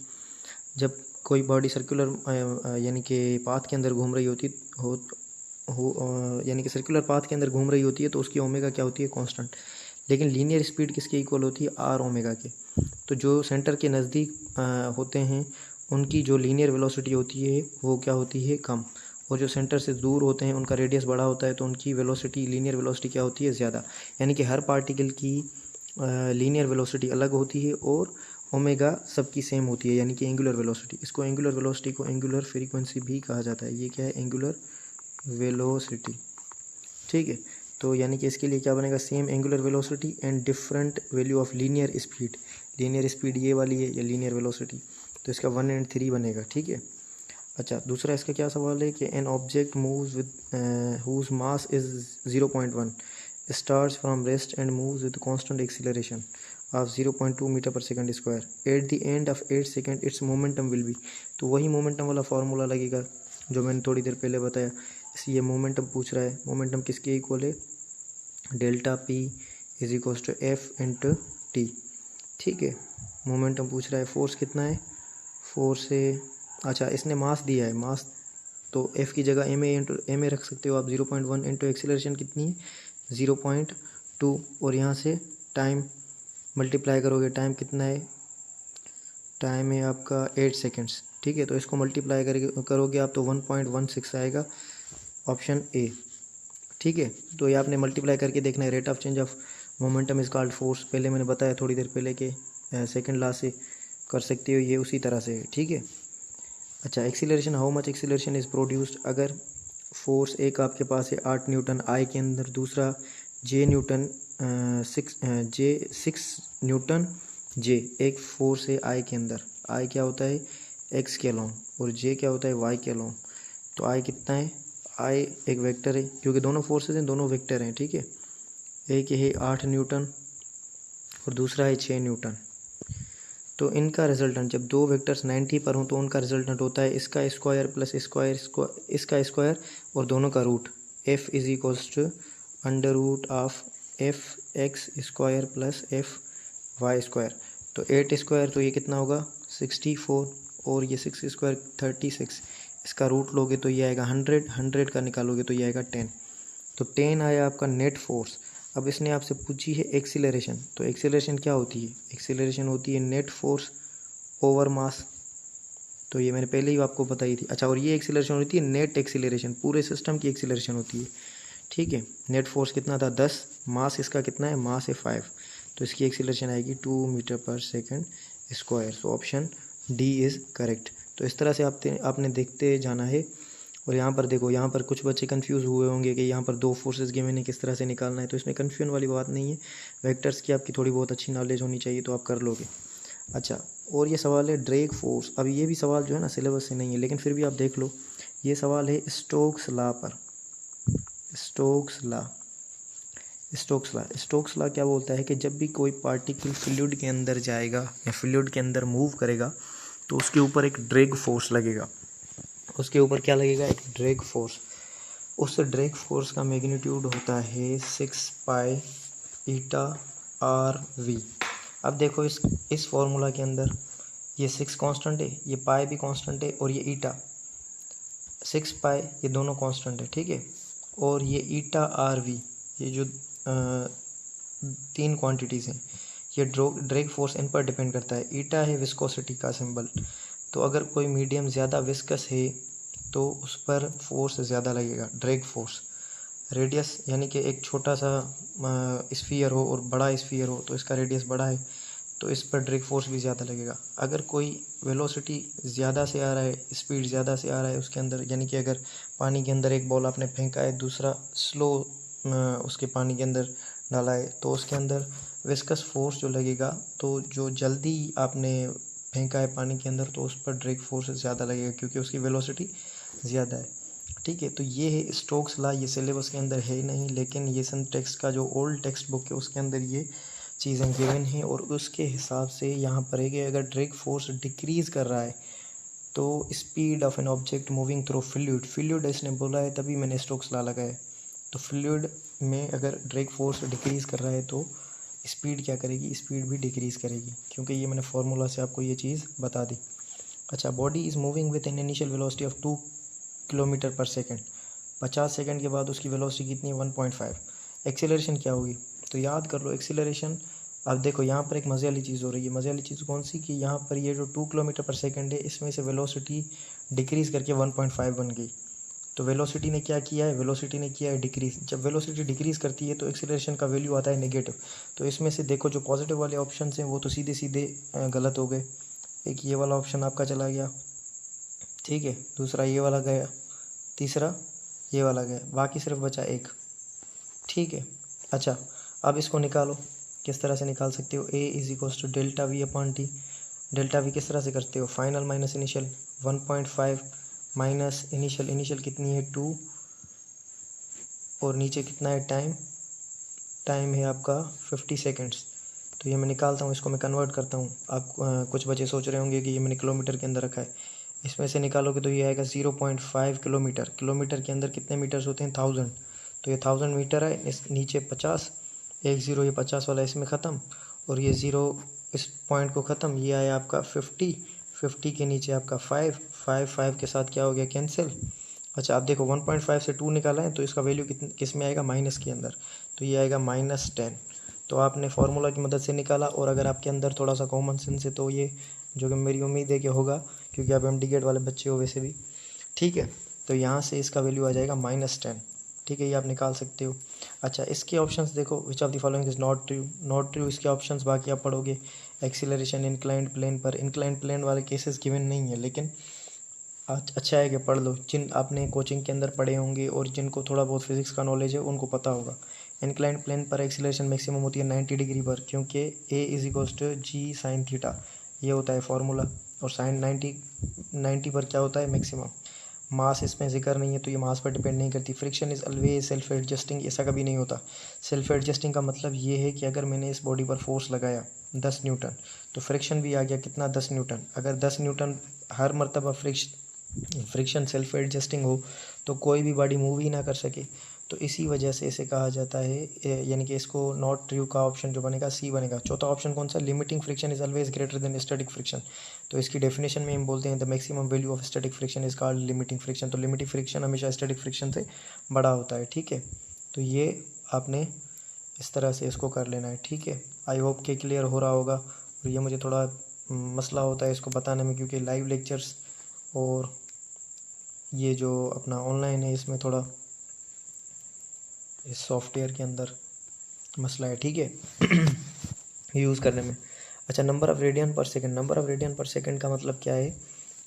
जब कोई बॉडी सर्कुलर यानी कि पाथ के अंदर घूम रही होती यानी कि सर्कुलर पाथ के अंदर घूम रही होती है तो उसकी ओमेगा क्या होती है, कांस्टेंट। लेकिन लीनियर स्पीड किसके इक्वल होती है, आर ओमेगा के। तो जो सेंटर के नज़दीक होते हैं उनकी जो लीनियर वेलोसिटी होती है वो क्या होती है, कम। और जो सेंटर से दूर होते हैं उनका रेडियस बड़ा होता है तो उनकी वेलोसिटी, लीनियर वेलोसिटी क्या होती है, ज़्यादा। यानी कि हर पार्टिकल की लीनियर वेलोसिटी अलग होती है और ओमेगा सबकी सेम होती है, यानी कि एंगुलर वेलोसिटी। इसको एंगुलर वेलोसिटी को एंगुलर फ्रीक्वेंसी भी कहा जाता है। ये क्या है, एंगुलर वेलोसिटी। ठीक है, तो यानी कि इसके लिए क्या बनेगा, same angular velocity and different value of linear speed. Linear speed ये वाली है, या लीनियर वेलोसिटी, तो इसका 1 and 3 बनेगा। ठीक है, अच्छा दूसरा इसका क्या सवाल है कि an object moves with whose mass is 0.1 starts from rest and moves with constant acceleration of 0.2 meter per second square at the end of 8 second its momentum will be. तो वही मोमेंटम वाला फार्मूला लगेगा जो मैंने थोड़ी देर पहले बताया। ये मोमेंटम पूछ रहा है, मोमेंटम किसके इक्वल है, delta p is equals to f into t. ठीक है, मोमेंटम पूछ रहा है, फोर्स कितना है, फोर्स है, अच्छा इसने मास दिया है, मास तो एफ़ की जगह एम ए रख सकते हो आप। 0.1 इंटू एक्सीलरेशन कितनी है, 0.2, और यहाँ से टाइम मल्टीप्लाई करोगे, टाइम कितना है, टाइम है आपका 8 सेकेंड्स। ठीक है, तो इसको मल्टीप्लाई करोगे आप तो 1.16 आएगा, ऑप्शन ए। ठीक है, तो ये आपने मल्टीप्लाई करके देखना है। Rate of change of momentum is called force, पहले मैंने बताया थोड़ी देर पहले कि सेकंड लॉ से कर सकते हो, ये उसी तरह से है। ठीक है, अच्छा acceleration, how much acceleration is produced. अगर फोर्स एक आपके पास है 8 न्यूटन आई के अंदर, दूसरा जे न्यूटन 6 न्यूटन जे, एक फोर्स है आई के अंदर। आई क्या होता है, एक्स के अलोंग, और जे क्या होता है, वाई के अलोंग। तो आई कितना है, आई एक वेक्टर है, क्योंकि दोनों फोर्सेस हैं, दोनों वेक्टर हैं। ठीक है, एक है 8 न्यूटन और दूसरा है 6 न्यूटन। तो इनका रिजल्टेंट, जब दो वेक्टर्स 90 पर हों तो उनका रिजल्टेंट होता है इसका स्क्वायर प्लस इसका स्क्वायर और दोनों का root. F is equals to under root of f x square plus f y square. तो 8 स्क्वायर तो ये कितना होगा 64, और ये 6 स्क्वायर 36। इसका रूट लोगे तो ये आएगा 100 का निकालोगे तो ये आएगा 10। तो 10 आया आपका नेट फोर्स। अब इसने आपसे पूछी है एक्सीलरेशन, तो एक्सीलरेशन क्या होती है, एक्सीलरेशन होती है नेट फोर्स ओवर मास। तो ये मैंने पहले ही आपको बताई थी। अच्छा, और ये एक्सीलरेशन होती है नेट एक्सीलरेशन, पूरे सिस्टम की एक्सीलरेशन होती है। ठीक है, नेट फोर्स कितना था 10, मास इसका कितना है, मास है 5, तो इसकी एक्सीलरेशन आएगी 2 metre per second square. So option D is correct. तो इस तरह से आपने देखते जाना है। और यहाँ पर देखो, यहाँ पर कुछ बच्चे कंफ्यूज हुए होंगे कि यहाँ पर दो फोर्सेस गिवन है, किस तरह से निकालना है। तो इसमें कन्फ्यूजन वाली बात नहीं है, वेक्टर्स की आपकी थोड़ी बहुत अच्छी नॉलेज होनी चाहिए तो आप कर लोगे। अच्छा, और ये सवाल है ड्रैग फोर्स। अब ये भी सवाल जो है ना सिलेबस से नहीं है, लेकिन फिर भी आप देख लो। ये सवाल है स्टोक्स लॉ पर। स्टोक्स लॉ क्या बोलता है कि जब भी कोई पार्टिकल फ्लूइड के अंदर जाएगा या फ्लूइड के अंदर मूव करेगा तो उसके ऊपर एक ड्रैग फोर्स लगेगा। उसके ऊपर क्या लगेगा, एक ड्रैग फोर्स। उस ड्रैग फोर्स का मैग्नीट्यूड होता है 6 पाई ईटा आर वी। अब देखो इस फॉर्मूला के अंदर ये 6 कांस्टेंट है, ये पाई भी कांस्टेंट है, और ये ईटा 6 पाई ये दोनों कांस्टेंट है। ठीक है, और ये ईटा आर वी, ये जो तीन क्वांटिटीज़ हैं। ये ड्रैग फोर्स इन पर डिपेंड करता है। ईटा है विस्कोसिटी का सिंबल, तो अगर कोई मीडियम ज़्यादा विस्कस है तो उस पर फोर्स ज़्यादा लगेगा, ड्रैग फोर्स। रेडियस यानी कि एक छोटा सा स्फीयर हो और बड़ा स्फीयर हो तो इसका रेडियस बड़ा है तो इस पर ड्रैग फोर्स भी ज़्यादा लगेगा। अगर कोई वेलोसिटी ज़्यादा से आ रहा है, स्पीड ज़्यादा से आ रहा है उसके अंदर, यानी कि अगर पानी के अंदर एक बॉल आपने फेंका है, दूसरा स्लो उसके पानी के अंदर डाला है, तो उसके अंदर विस्कस फोर्स जो लगेगा, तो जो जल्दी आपने फेंका है पानी के अंदर तो उस पर ड्रैग फोर्स ज़्यादा लगेगा क्योंकि उसकी वेलोसिटी ज़्यादा है। ठीक है, तो ये है स्टोक्स लॉ। ये सिलेबस के अंदर है ही नहीं, लेकिन ये सन टेक्स्ट का जो ओल्ड टेक्स्ट बुक है उसके अंदर ये चीज़ें गिवन हैं और उसके हिसाब से यहाँ पर है कि अगर ड्रैग फोर्स डिक्रीज़ कर रहा है तो speed of an object moving through fluid इसने बोला है, तभी मैंने स्टोक्स लॉ लगाया है। तो फ्लूइड में अगर ड्रैग फोर्स डिक्रीज़ कर रहा है तो स्पीड क्या करेगी, स्पीड भी डिक्रीज़ करेगी, क्योंकि ये मैंने फार्मूला से आपको ये चीज़ बता दी। अच्छा, body is moving with an initial velocity of 2 kilometre पर सेकेंड। 50 सेकंड के बाद उसकी वेलोसिटी कितनी है, 1.5। एक्सेलरेशन क्या होगी, तो याद कर लो एक्सेलरेशन। अब देखो यहाँ पर एक मज़े वाली चीज़ हो रही है। मज़े वाली चीज़ कौन सी, कि यहाँ पर ये जो 2 किलोमीटर पर सेकंड है इसमें से वेलोसिटी डिक्रीज़ करके 1.5 बन गई। तो वेलोसिटी ने क्या किया है, वेलोसिटी ने किया है डिक्रीज़। जब वेलोसिटी डिक्रीज़ करती है तो एक्सेलरेशन का वैल्यू आता है नेगेटिव। तो इसमें से देखो जो पॉजिटिव वाले ऑप्शन हैं वो तो सीधे सीधे गलत हो गए। एक ये वाला ऑप्शन आपका चला गया, ठीक है, दूसरा ये वाला गया, तीसरा ये वाला गया, बाकी सिर्फ बचा एक। ठीक है, अच्छा अब इसको निकालो। किस तरह से निकाल सकते हो, a is equals to delta v upon t. Delta v किस तरह से करते हो, final minus initial 1.5 minus initial कितनी है 2 और नीचे कितना है टाइम, टाइम है आपका 50 सेकेंड्स। तो ये मैं निकालता हूँ, इसको मैं कन्वर्ट करता हूँ। आप कुछ बच्चे सोच रहे होंगे कि ये मैंने किलोमीटर के अंदर रखा है, इसमें से निकालोगे तो ये आएगा 0.5 किलोमीटर। किलोमीटर के अंदर कितने मीटर्स होते हैं, 1000। तो ये 1000 मीटर है। इस नीचे 50, एक ज़ीरो, ये 50 वाला इसमें ख़त्म और ये ज़ीरो इस पॉइंट को ख़त्म। ये आया आपका 50 के नीचे आपका 5 के साथ क्या हो गया, कैंसिल। अच्छा आप देखो 1.5 से 2 निकाला है तो इसका वैल्यू किस में आएगा, माइनस के अंदर, तो ये आएगा -10। तो आपने फार्मूला की मदद से निकाला, और अगर आपके अंदर थोड़ा सा कॉमन सेंस है तो ये, जो कि मेरी उम्मीद है कि होगा क्योंकि आप एमडी गेट वाले बच्चे हो वैसे भी, ठीक है, तो यहाँ से इसका वैल्यू आ जाएगा -10। ठीक है, ये आप निकाल सकते हो। अच्छा इसके ऑप्शंस देखो, विच of the following is not true, not true इसके ऑप्शंस बाकी आप पढ़ोगे। एक्सीलरेशन इंक्लाइंड प्लेन पर, इंक्लाइंड प्लेन वाले केसेस गिवन नहीं है, लेकिन अच्छा है कि पढ़ लो। जिन आपने कोचिंग के अंदर पढ़े होंगे और जिनको थोड़ा बहुत फिजिक्स का नॉलेज है उनको पता होगा। इंक्लाइंड प्लेन पर एक्सीलरेशन मैक्सिमम होती है 90 डिग्री पर, क्योंकि a is equals to g sine theta, ये होता है फार्मूला। और साइन 90 पर क्या होता है, मैक्सिमम। मास इसमें जिक्र नहीं है तो ये मास पर डिपेंड नहीं करती। Friction is always self adjusting, ऐसा कभी नहीं होता। सेल्फ एडजस्टिंग का मतलब ये है कि अगर मैंने इस बॉडी पर फोर्स लगाया 10 न्यूटन तो फ्रिक्शन भी आ गया कितना, 10 न्यूटन। अगर 10 न्यूटन हर मरतबा फ्रिक्शन सेल्फ एडजस्टिंग हो तो कोई भी बॉडी मूव ही ना कर सके। तो इसी वजह से इसे कहा जाता है, यानी कि इसको नॉट ट्रू का ऑप्शन जो बनेगा सी बनेगा। चौथा ऑप्शन कौन सा, limiting friction is always greater than static friction. तो इसकी डेफिनेशन में हम बोलते हैं the maximum value of static friction is called limiting friction. तो लिमिटिंग फ्रिक्शन हमेशा स्टैटिक फ्रिक्शन से बड़ा होता है। ठीक है, तो ये आपने इस तरह से इसको कर लेना है। ठीक है, आई होप के क्लियर हो रहा होगा। और ये मुझे थोड़ा मसला होता है इसको बताने में, क्योंकि लाइव लेक्चर्स और ये जो अपना ऑनलाइन है इसमें थोड़ा इस सॉफ्टवेयर के अंदर मसला है। ठीक है यूज़ करने में। अच्छा नंबर ऑफ़ रेडियन पर सेकंड, नंबर ऑफ़ रेडियन पर सेकंड का मतलब क्या है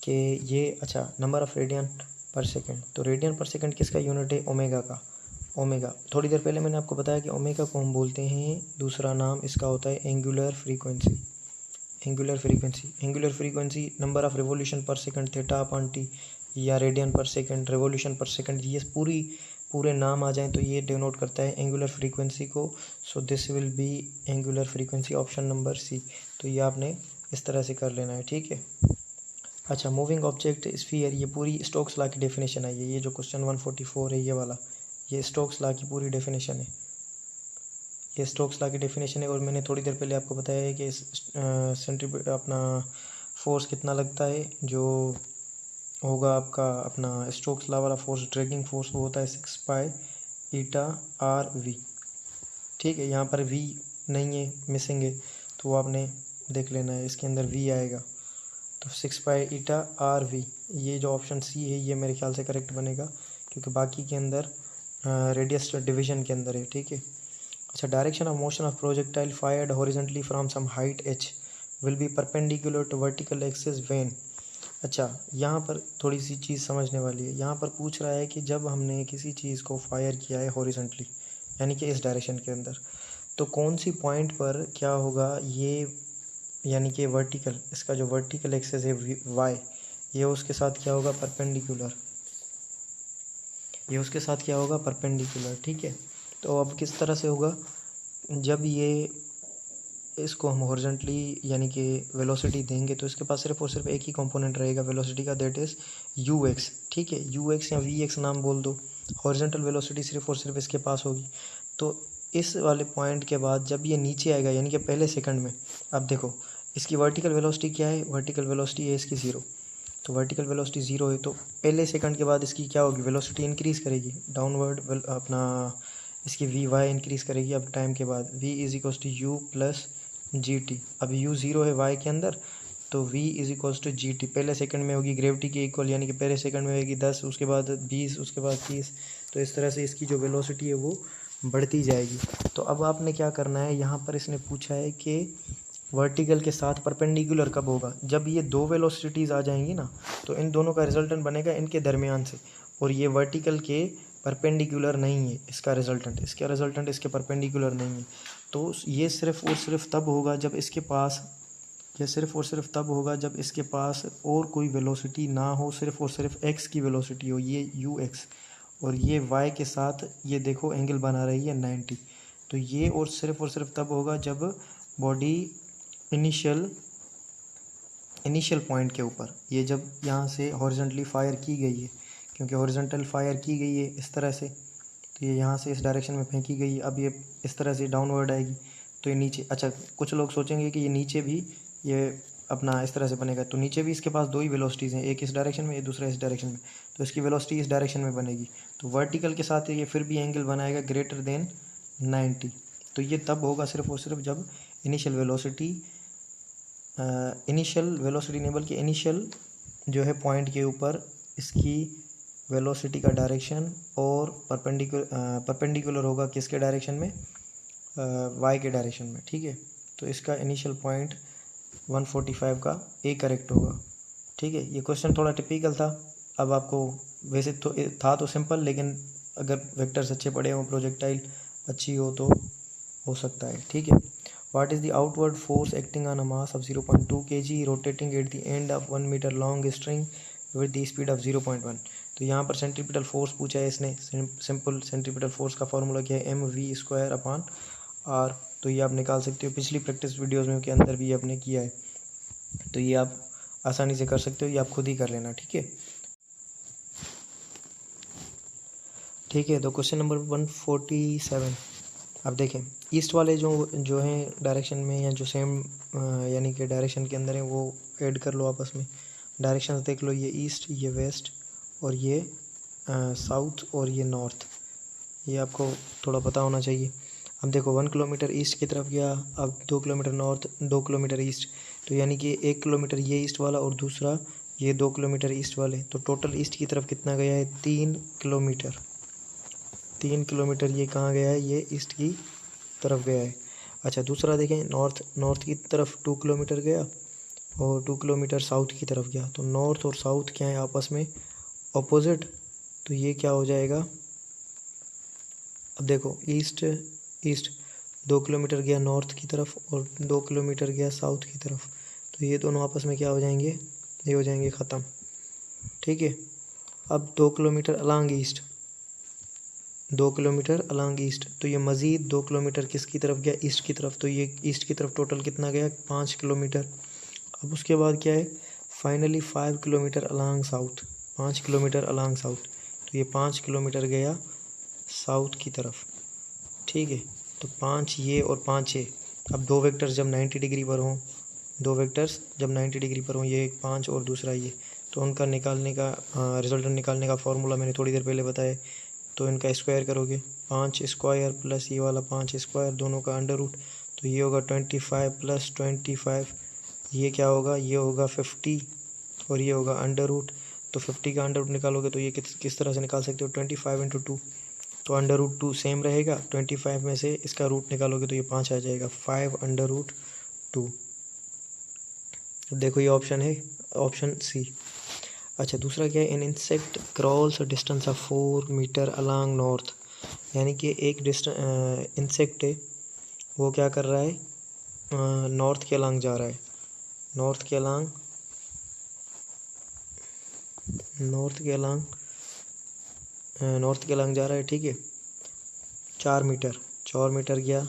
कि ये, अच्छा नंबर ऑफ़ रेडियन पर सेकंड, तो रेडियन पर सेकंड किसका यूनिट है, ओमेगा का। ओमेगा, थोड़ी देर पहले मैंने आपको बताया कि ओमेगा को हम बोलते हैं, दूसरा नाम इसका होता है angular frequency. Angular frequency number of revolution per second theta upon T, या रेडियन पर सेकंड, रिवोल्यूशन पर सेकंड, ये पूरे नाम आ जाएं तो ये डिनोट करता है एंगुलर फ्रीक्वेंसी को। So this will be angular frequency, option number c. तो ये आपने इस तरह से कर लेना है। ठीक है, अच्छा मूविंग ऑब्जेक्ट स्फीयर, ये पूरी स्टोक्स लॉ की डेफिनेशन है। ये जो क्वेश्चन 144 है ये वाला, ये स्टोक्स लॉ की पूरी डेफिनेशन है। ये स्टोक्स लॉ की डेफिनेशन है। और मैंने थोड़ी देर पहले आपको बताया है कि अपना फोर्स कितना लगता है, जो होगा आपका अपना स्टोक्स लॉ वाला फोर्स, ड्रैगिंग फोर्स, वो होता है 6 पाई ईटा आर वी। ठीक है। यहाँ पर वी नहीं है, मिसिंग है, तो वो आपने देख लेना है, इसके अंदर वी आएगा। तो 6 पाई ईटा आर वी, ये जो ऑप्शन सी है ये मेरे ख्याल से करेक्ट बनेगा, क्योंकि बाकी के अंदर रेडियस डिवीजन के अंदर है। ठीक है। अच्छा, direction of motion of projectile fired horizontally from some height h will be perpendicular to vertical axis when. अच्छा, यहाँ पर थोड़ी सी चीज़ समझने वाली है। यहाँ पर पूछ रहा है कि जब हमने किसी चीज़ को फायर किया है हॉरिजॉन्टली, यानी कि इस डायरेक्शन के अंदर, तो कौन सी पॉइंट पर क्या होगा ये, यानी कि वर्टिकल, इसका जो वर्टिकल एक्सिस है y, ये उसके साथ क्या होगा, परपेंडिकुलर, ये उसके साथ क्या होगा, परपेंडिकुलर। ठीक है। तो अब किस तरह से होगा, जब ये इसको हम हॉरिजॉन्टली यानी कि वेलोसिटी देंगे तो इसके पास सिर्फ और सिर्फ एक ही कंपोनेंट रहेगा वेलोसिटी का, दैट इज़ ux। ठीक है, ux या vx नाम बोल दो। हॉरिजॉन्टल वेलोसिटी सिर्फ और सिर्फ इसके पास होगी। तो इस वाले पॉइंट के बाद जब ये नीचे आएगा, यानी कि पहले सेकंड में, अब देखो इसकी वर्टिकल वेलोसिटी क्या है, वर्टिकल वेलोसिटी है इसकी 0। तो वर्टिकल वेलोसिटी 0 है, तो पहले सेकंड के बाद इसकी क्या होगी, वेलोसिटी इंक्रीज़ करेगी डाउनवर्ड, अपना इसकी वी वाई इंक्रीज़ करेगी। अब टाइम के बाद v is equals to u plus g t. अब u 0 है y के अंदर, तो v is equals to g t. पहले सेकंड में होगी ग्रेविटी के इक्वल, यानी कि पहले सेकंड में होगी 10, उसके बाद 20, उसके बाद 30। तो इस तरह से इसकी जो वेलोसिटी है वो बढ़ती जाएगी। तो अब आपने क्या करना है, यहाँ पर इसने पूछा है कि वर्टिकल के साथ परपेंडिकुलर कब होगा, जब ये दो वेलोसिटीज़ आ जाएंगी ना, तो इन दोनों का रिजल्टेंट बनेगा इनके दरमियान से, और ये वर्टिकल के परपेंडिकुलर नहीं है इसका रिजल्टेंट, इसका रिजल्टेंट इसके परपेंडिकुलर नहीं है। तो ये सिर्फ और सिर्फ तब होगा जब इसके पास, ये सिर्फ और सिर्फ तब होगा जब इसके पास और कोई वेलोसिटी ना हो, सिर्फ और सिर्फ x की वेलोसिटी हो, ये ux, और ये y के साथ ये देखो एंगल बना रही है 90। तो ये और सिर्फ तब होगा जब बॉडी इनिशियल पॉइंट के ऊपर, ये जब यहाँ से हॉरिजॉन्टली फायर की गई है, क्योंकि हॉरिजॉन्टल फायर की गई है इस तरह से, तो ये यहाँ से इस डायरेक्शन में फेंकी गई है। अब ये इस तरह से डाउनवर्ड आएगी, तो ये नीचे, अच्छा कुछ लोग सोचेंगे कि ये नीचे भी ये अपना इस तरह से बनेगा, तो नीचे भी इसके पास दो ही वेलोसिटीज़ हैं, एक इस डायरेक्शन में, एक दूसरा इस डायरेक्शन में, तो इसकी वेलोसिटी इस डायरेक्शन में बनेगी। तो वर्टिकल के साथ ये फिर भी एंगल बनाएगा ग्रेटर देन 90। तो ये तब होगा सिर्फ और सिर्फ जब इनिशियल वेलोसिटी नहीं बल्कि इनिशियल जो है पॉइंट के ऊपर इसकी वेलोसिटी का डायरेक्शन और परपेंडिकुलर होगा किसके डायरेक्शन में, वाई के डायरेक्शन में। ठीक है। तो इसका इनिशियल पॉइंट 145 का ए करेक्ट होगा। ठीक है। ये क्वेश्चन थोड़ा टिपिकल था। अब आपको वैसे तो था तो सिंपल, लेकिन अगर वेक्टर्स अच्छे पड़े हों, प्रोजेक्टाइल अच्छी हो तो हो सकता है। ठीक है। What is the outward force acting on a mass of 0.2 kg rotating at the end of 1 meter long string with the speed of 0.1? तो यहाँ पर सेंट्रीपिटल फोर्स पूछा है इसने। सिंपल सेंट्रीपिटल फोर्स का फॉर्मूला क्या है, mv²/r। तो ये आप निकाल सकते हो, पिछली प्रैक्टिस वीडियोज़ में के अंदर भी ये आपने किया है, तो ये आप आसानी से कर सकते हो, ये आप खुद ही कर लेना। ठीक है। ठीक है। तो क्वेश्चन नंबर 147, अब देखें ईस्ट वाले जो हैं डायरेक्शन में, या जो सेम यानी कि डायरेक्शन के अंदर है, वो ऐड कर लो आपस में। डायरेक्शंस देख लो, ये ईस्ट, ये वेस्ट, और ये साउथ, और ये नॉर्थ। ये आपको थोड़ा पता होना चाहिए। अब देखो 1 किलोमीटर ईस्ट की तरफ गया, अब 2 किलोमीटर नॉर्थ, 2 किलोमीटर ईस्ट, तो यानी कि 1 किलोमीटर ये ईस्ट वाला और दूसरा ये 2 किलोमीटर ईस्ट वाले, तो टोटल ईस्ट की तरफ कितना गया है, 3 किलोमीटर। 3 किलोमीटर ये कहाँ गया है, ये ईस्ट की तरफ गया है। अच्छा, दूसरा देखें नॉर्थ की तरफ 2 किलोमीटर गया, और 2 किलोमीटर साउथ की तरफ गया। तो नॉर्थ और साउथ क्या है आपस में, ऑपोजिट, तो ये क्या हो जाएगा, अब देखो ईस्ट 2 किलोमीटर गया नॉर्थ की तरफ और 2 किलोमीटर गया साउथ की तरफ, तो ये दोनों आपस में क्या हो जाएंगे, ये हो जाएंगे ख़त्म। ठीक है। अब 2 kilometre along east, 2 kilometre along east, तो ये मज़ीद 2 किलोमीटर किसकी तरफ गया, ईस्ट की तरफ, तो ये ईस्ट की तरफ टोटल कितना गया, 5 किलोमीटर। अब उसके बाद क्या है, finally 5 kilometre along south, 5 kilometre along south, तो ये 5 किलोमीटर गया साउथ की तरफ। ठीक है। तो 5 ये और 5 ये, अब दो वेक्टर्स जब 90 डिग्री पर हों, ये 5 और दूसरा ये, तो उनका निकालने का रिजल्टेंट निकालने का फॉर्मूला मैंने थोड़ी देर पहले बताया। तो इनका स्क्वायर करोगे 5 स्क्वायर प्लस ये वाला 5 स्क्वायर, दोनों का अंडर रूट, तो ये होगा 25 प्लस 25, ये क्या होगा, ये होगा 50 और ये होगा अंडर रूट। तो 50 का अंडर रूट निकालोगे तो ये किस तरह से निकाल सकते हो, 25 इंटू 2, तो अंडर रूट 2 सेम रहेगा। 25 में से इसका रूट निकालोगे तो ये 5 आ जाएगा, 5 अंडर रूट 2। देखो ये ऑप्शन है, ऑप्शन सी। अच्छा दूसरा क्या है, an insect crawls a distance of 4 metre along north, यानी कि एक इंसेक्ट है वो क्या कर रहा है, नॉर्थ के अलांग जा रहा है, नॉर्थ के अलांग जा रहा है, ठीक है। 4 मीटर गया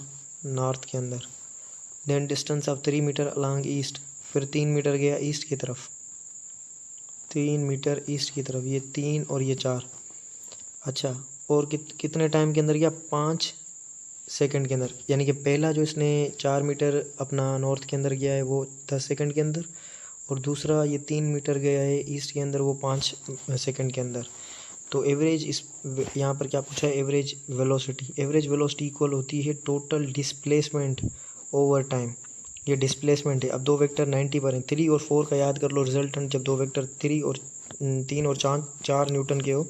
नॉर्थ के अंदर, then distance of 3 metre along east, फिर 3 मीटर गया ईस्ट की तरफ, 3 मीटर ईस्ट की तरफ, ये 3 और ये 4। अच्छा और कितने टाइम के अंदर गया, 5 सेकंड के अंदर, यानी कि पहला जो इसने 4 मीटर अपना नॉर्थ के अंदर गया है वो 10 सेकंड के अंदर, और दूसरा ये 3 मीटर गया है ईस्ट के अंदर वो 5 सेकंड के अंदर। तो एवरेज इस यहाँ पर क्या पूछा है, एवरेज वेलोसिटी इक्वल होती है टोटल डिस्प्लेसमेंट ओवर टाइम, ये डिस्प्लेसमेंट है। अब दो वेक्टर 90 पर हैं, 3 और 4 का याद कर लो रिजल्टेंट, जब दो वेक्टर 3 और 4 न्यूटन के हो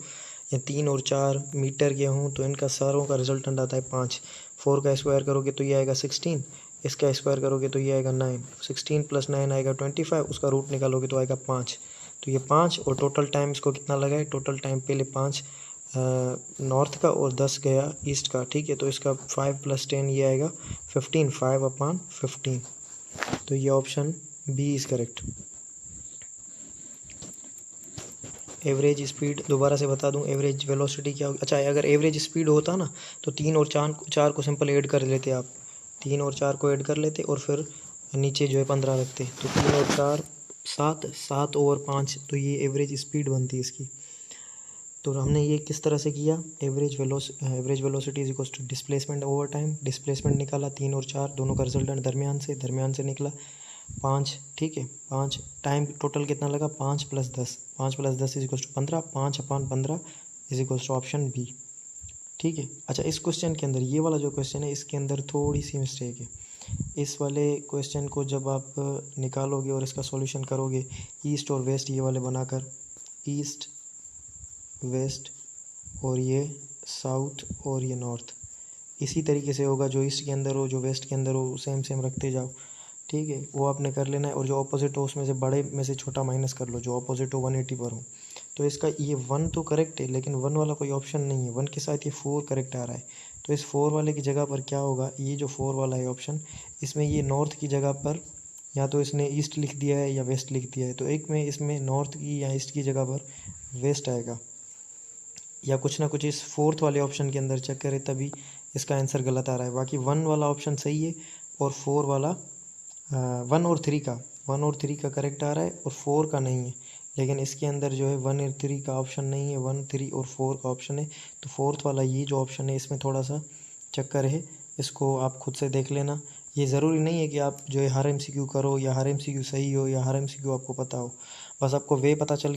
या 3 और 4 मीटर के हों तो इनका सारों का रिजल्टेंट आता है 5। 4 का स्क्वायर करोगे तो ये आएगा 16, इसका स्क्वायर करोगे तो ये आएगा 9, 16 प्लस 9 आएगा 25, उसका रूट निकालोगे तो आएगा 5। तो ये 5 और टोटल टाइम इसको कितना लगा है, टोटल टाइम पहले 5 नॉर्थ का और 10 गया ईस्ट का, ठीक है। तो इसका 5 प्लस 10 ये आएगा 15, 5/15। तो ये option b is correct. Average speed दोबारा से बता दूं, एवरेज वेलोसिटी क्या होगी। अच्छा अगर एवरेज स्पीड होता ना तो 3 और 4 को सिंपल ऐड कर लेते आप, 3 और 4 को ऐड कर लेते और फिर नीचे जो है 15 रखते, तो 3 और 4 7 और 5, तो ये एवरेज स्पीड बनती है इसकी। तो हमने ये किस तरह से किया, average velocity is equal to displacement over time, displacement निकाला 3 और 4 दोनों का रिजल्टेंट दरमियान से निकला 5, ठीक है। 5 टाइम टोटल कितना लगा, 5 plus 10, 5 plus 10 is equal to 15, 5/15 is equal to option b, ठीक है। अच्छा इस क्वेश्चन के अंदर ये वाला जो क्वेश्चन है इसके अंदर थोड़ी सी मिस्टेक है। इस वाले क्वेश्चन को जब आप निकालोगे और इसका सॉल्यूशन करोगे ईस्ट और वेस्ट ये वाले बनाकर, ईस्ट वेस्ट और ये साउथ और ये नॉर्थ, इसी तरीके से होगा, जो ईस्ट के अंदर हो जो वेस्ट के अंदर हो सेम रखते जाओ, ठीक है। वो आपने कर लेना है, और जो ऑपोजिट हो उसमें से बड़े में से छोटा माइनस कर लो, जो ऑपोजिट हो 180 पर हो। तो इसका ये 1 तो करेक्ट है, लेकिन 1 वाला कोई ऑप्शन नहीं है, 1 के साथ ये 4 करेक्ट आ रहा है। तो इस 4 वाले की जगह पर क्या होगा, ये जो 4 वाला है ऑप्शन, इसमें ये नॉर्थ की जगह पर या तो इसने ईस्ट लिख दिया है या वेस्ट लिख दिया है, तो एक में इसमें नॉर्थ की या ईस्ट की जगह पर वेस्ट आएगा, या कुछ ना कुछ इस 4th वाले ऑप्शन के अंदर चेक करें तभी इसका आंसर गलत आ रहा है। बाकी 1 वाला ऑप्शन सही है और 4 वाला 1 और 3 का करेक्ट आ रहा है और 4 का नहीं है, लेकिन इसके अंदर जो है 1 और 3 का ऑप्शन नहीं है, 1, 3 और 4 का ऑप्शन है। तो 4th वाला ये जो ऑप्शन है इसमें थोड़ा सा चक्कर है, इसको आप खुद से देख लेना। ये ज़रूरी नहीं है कि आप जो है हर MCQ करो या हर MCQ सही हो या हर MCQ आपको पता हो, बस आपको पता चल